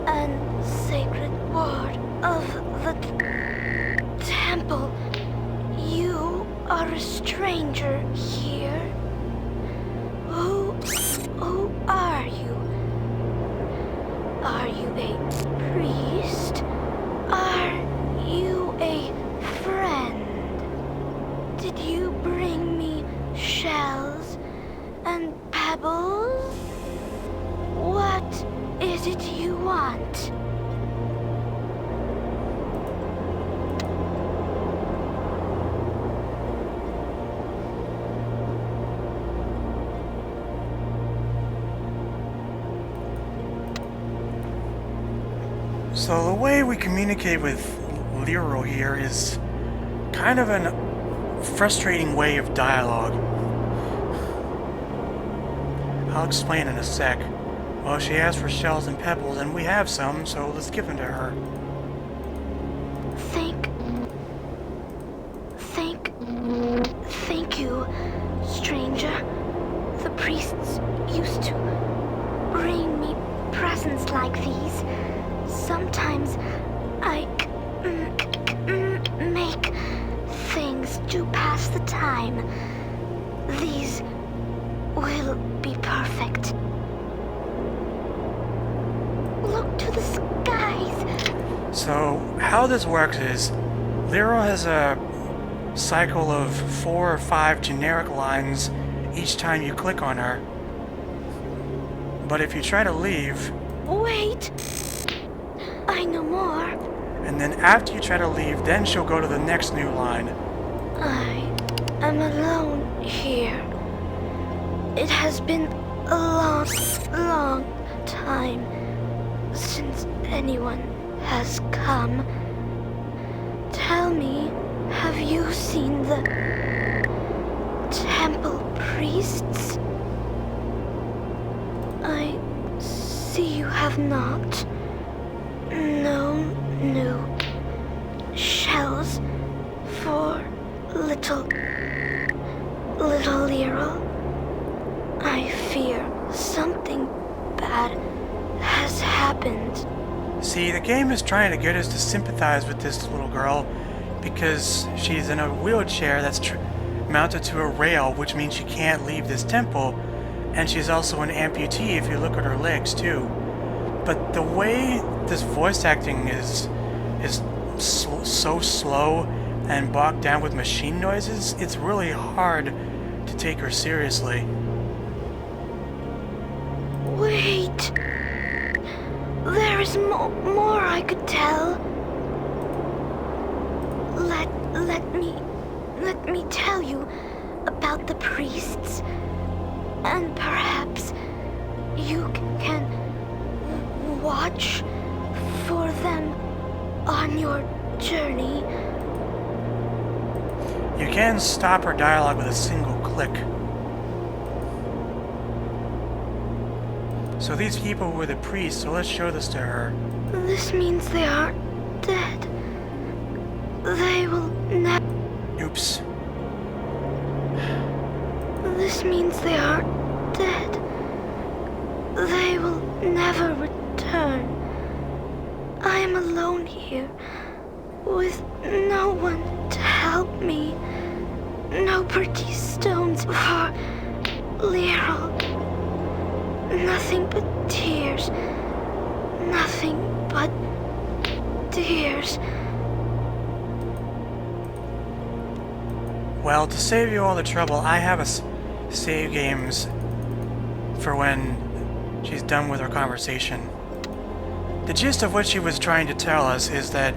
and sacred ward of the temple. You are a stranger here. Who are you? Are you a priest? Are you a friend? Did you bring me shells and pebbles? What is it you want? So the way we communicate with Lyral here is kind of an frustrating way of dialogue. I'll explain in a sec. Well, she asked for shells and pebbles, and we have some, so let's give them to her. Thank you, stranger. The priests used to bring me presents like these. Sometimes I make things to pass the time. These will be perfect. Look to the skies. So, how this works is, Lyral has a cycle of 4 or 5 generic lines each time you click on her. But if you try to leave... Wait! I know more. And then after you try to leave, then she'll go to the next new line. I am alone here. It has been a long time since anyone has come. Tell me, have you seen the temple priests? I see you have not. No new shells for little Lyral. I fear something bad has happened. See, the game is trying to get us to sympathize with this little girl because she's in a wheelchair that's mounted to a rail, which means she can't leave this temple, and she's also an amputee if you look at her legs too. But the way this voice acting is so slow and bogged down with machine noises, it's really hard to take her seriously. Wait. There is more I could tell. Let me tell you about the priests, and perhaps you can watch for them on your journey. You can stop her dialogue with a single click. So these people were the priests, so let's show this to her. This means they are dead. They will never... Oops. This means they are dead. They will never return. I am alone here, with no one to help me. No pretty stones for Lyral. Nothing but tears. Nothing but tears. Well, to save you all the trouble, I have a save games for when she's done with her conversation. The gist of what she was trying to tell us is that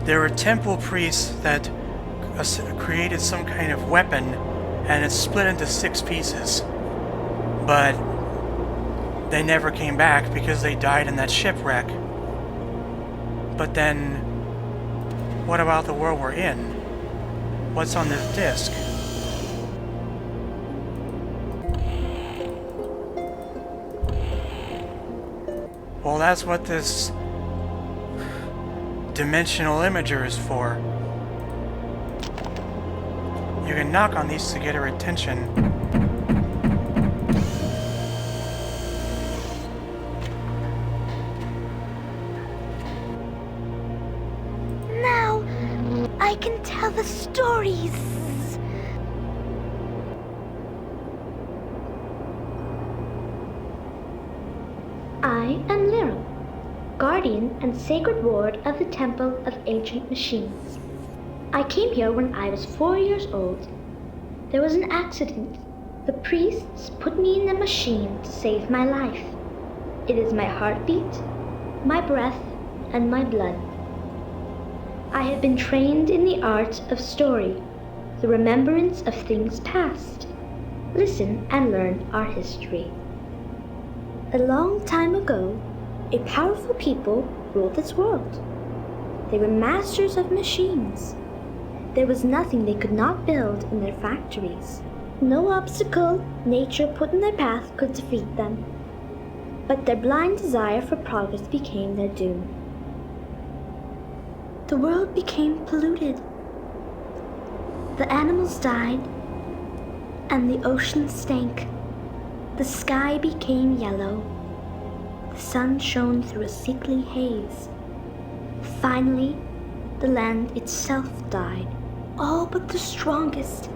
there were temple priests that created some kind of weapon, and it's split into 6 pieces. But they never came back because they died in that shipwreck. But then, what about the world we're in? What's on this disc? Well, that's what this dimensional imager is for. You can knock on these to get her attention. Now I can tell the stories. I am Lyra, guardian and sacred ward of the Temple of Ancient Machines. I came here when I was 4 years old. There was an accident. The priests put me in a machine to save my life. It is my heartbeat, my breath, and my blood. I have been trained in the art of story, the remembrance of things past. Listen and learn our history. A long time ago, a powerful people ruled this world. They were masters of machines. There was nothing they could not build in their factories. No obstacle nature put in their path could defeat them. But their blind desire for progress became their doom. The world became polluted. The animals died, and the ocean stank. The sky became yellow. The sun shone through a sickly haze. Finally, the land itself died. All but the strongest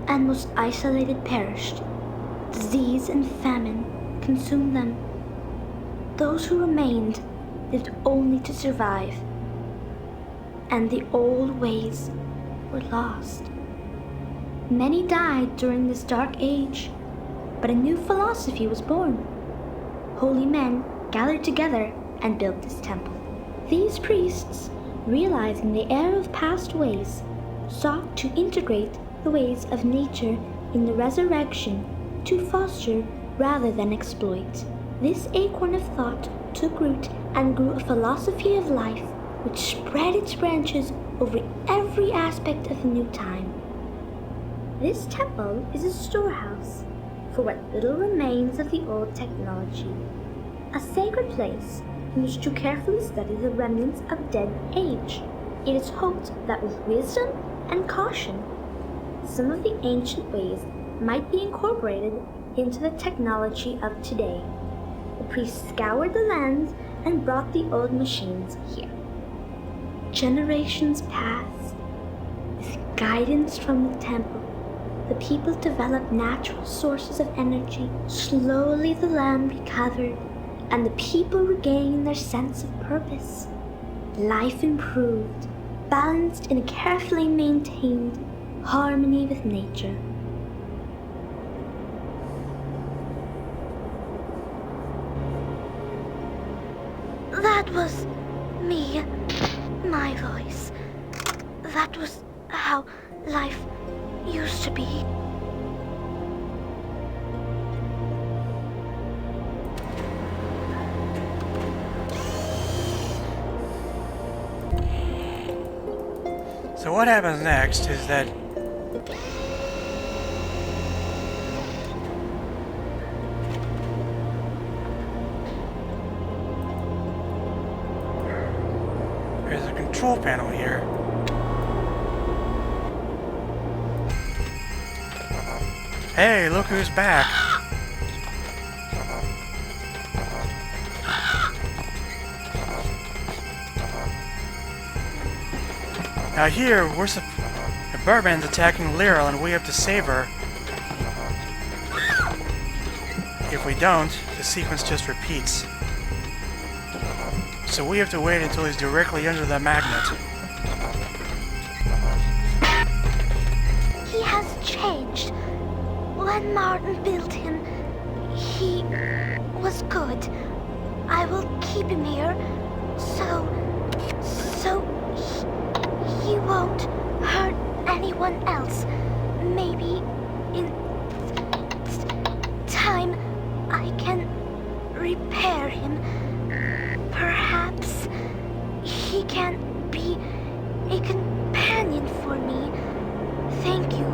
and most isolated perished. Disease and famine consumed them. Those who remained lived only to survive, and the old ways were lost. Many died during this dark age, but a new philosophy was born. Holy men gathered together and built this temple. These priests, realizing the error of past ways, sought to integrate the ways of nature in the resurrection to foster rather than exploit. This acorn of thought took root and grew a philosophy of life which spread its branches over every aspect of the new time. This temple is a storehouse for what little remains of the old technology, a sacred place in which to carefully study the remnants of dead age. It is hoped that with wisdom and caution, some of the ancient ways might be incorporated into the technology of today. The priests scoured the lands and brought the old machines here. Generations passed. With guidance from the temple, the people developed natural sources of energy. Slowly the land recovered, and the people regained their sense of purpose. Life improved, balanced in a carefully maintained harmony with nature. That was me, my voice. That was how life used to be. So what happens next is that there's a control panel here. Hey, look who's back. Now here, the Birdman's attacking Lyra and we have to save her. If we don't, the sequence just repeats. So we have to wait until he's directly under the magnet. He has changed. When Martin built him, he was good. I will keep him here, so he won't hurt anyone else. Maybe in time I can repair him. Perhaps he can be a companion for me. Thank you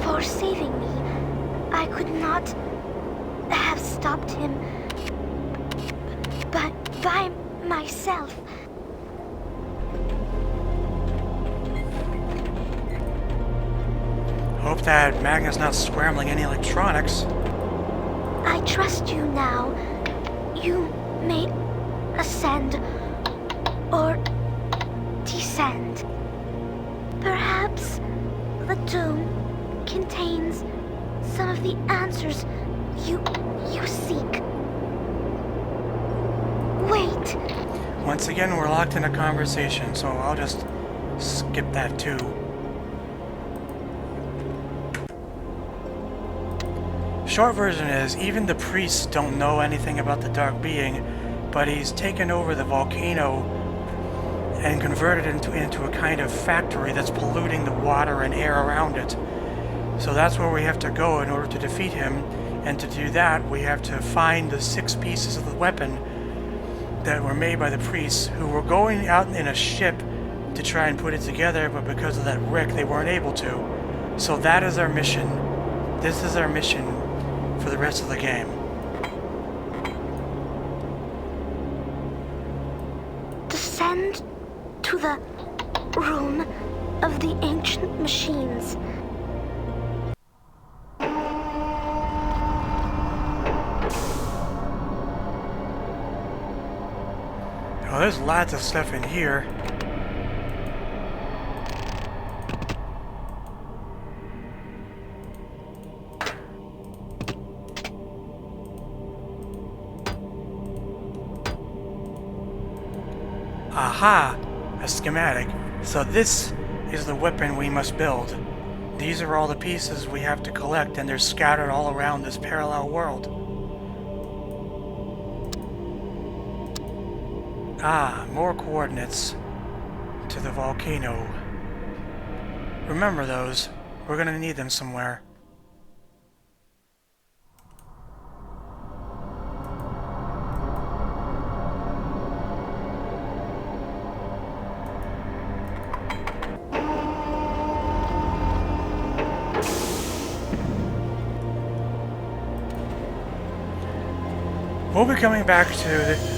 for saving me. I could not have stopped him, by myself. Hope that Magna's not scrambling any electronics. I trust you now. You may ascend or descend. Perhaps the dome contains some of the answers you seek. Wait. Once again, we're locked in a conversation, so I'll just skip that too. Short version is, even the priests don't know anything about the dark being, but he's taken over the volcano and converted it into a kind of factory that's polluting the water and air around it. So that's where we have to go in order to defeat him, and to do that we have to find the 6 pieces of the weapon that were made by the priests, who were going out in a ship to try and put it together, but because of that wreck they weren't able to. So that is our mission. This is our mission for the rest of the game. Descend to the room of the ancient machines. Oh, there's lots of stuff in here. Aha! A schematic. So this is the weapon we must build. These are all the pieces we have to collect, and they're scattered all around this parallel world. Ah, more coordinates to the volcano. Remember those. We're gonna need them somewhere. We'll be coming back to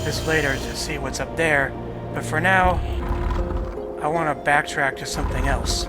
this later to see what's up there, but for now, I want to backtrack to something else.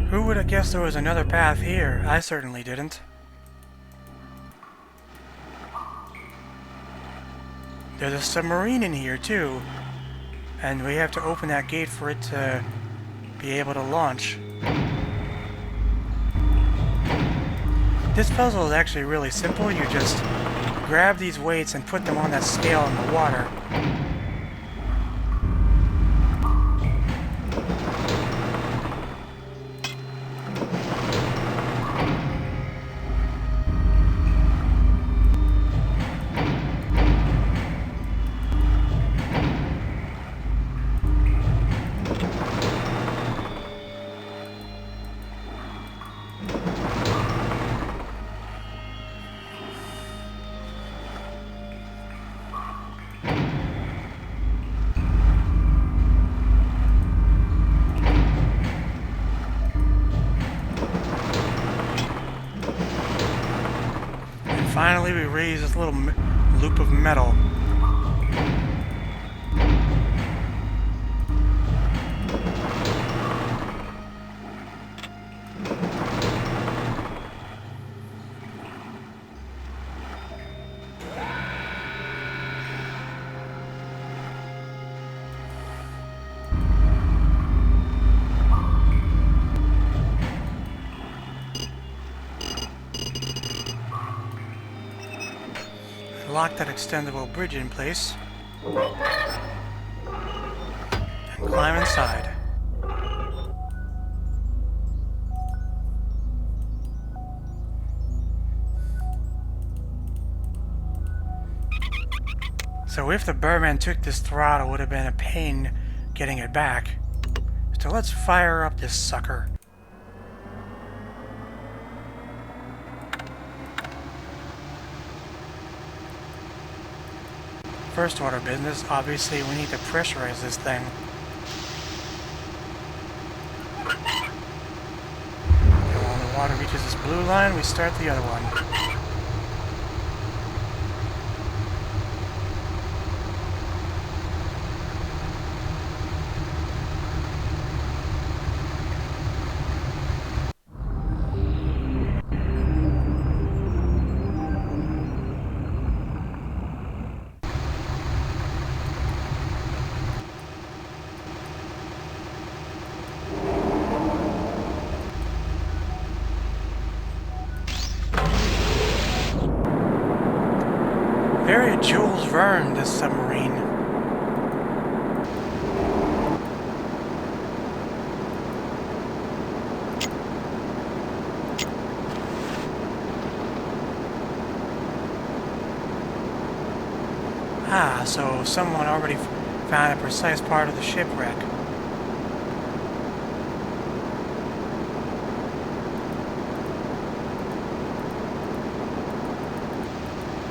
Who would have guessed there was another path here? I certainly didn't. There's a submarine in here too, and we have to open that gate for it to be able to launch. This puzzle is actually really simple. You just grab these weights and put them on that scale in the water. Finally, we raise this little loop of metal. lock that extendable bridge in place and climb inside. So if the Birdman took this throttle, it would have been a pain getting it back. So let's fire up this sucker. First order business, obviously we need to pressurize this thing. And when the water reaches this blue line, we start the other one. Very Jules Verne, this submarine. Ah, so someone already found a precise part of the shipwreck.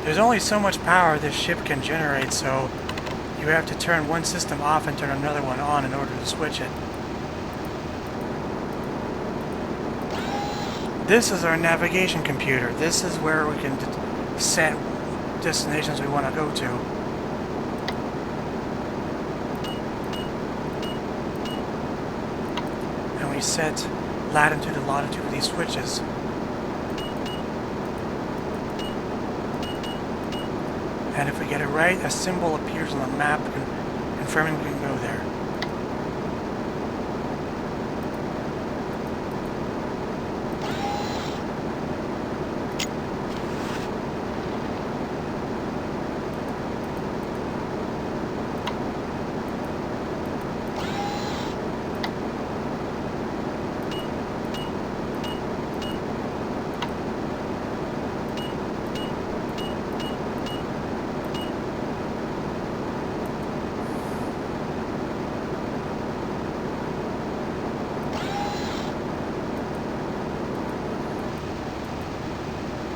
There's only so much power this ship can generate, so you have to turn one system off and turn another one on in order to switch it. This is our navigation computer. This is where we can set destinations we want to go to. And we set latitude and longitude with these switches. And if we get it right, a symbol appears on the map confirming we can go there.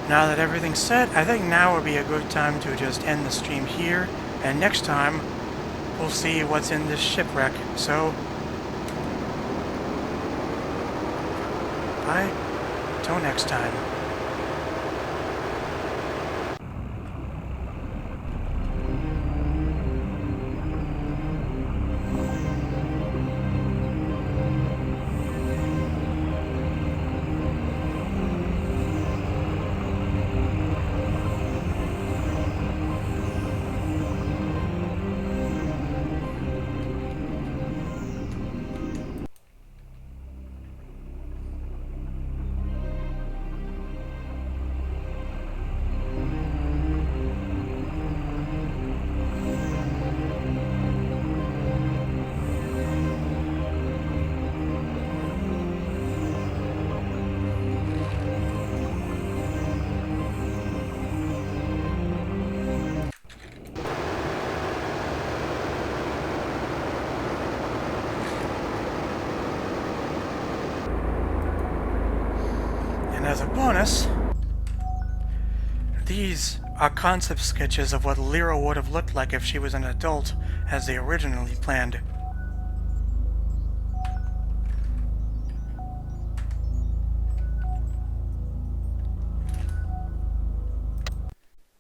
Now that everything's set, I think now would be a good time to just end the stream here, and next time we'll see what's in this shipwreck. So, bye, till next time. And as a bonus, these are concept sketches of what Lyra would have looked like if she was an adult, as they originally planned.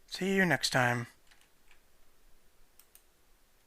See you next time.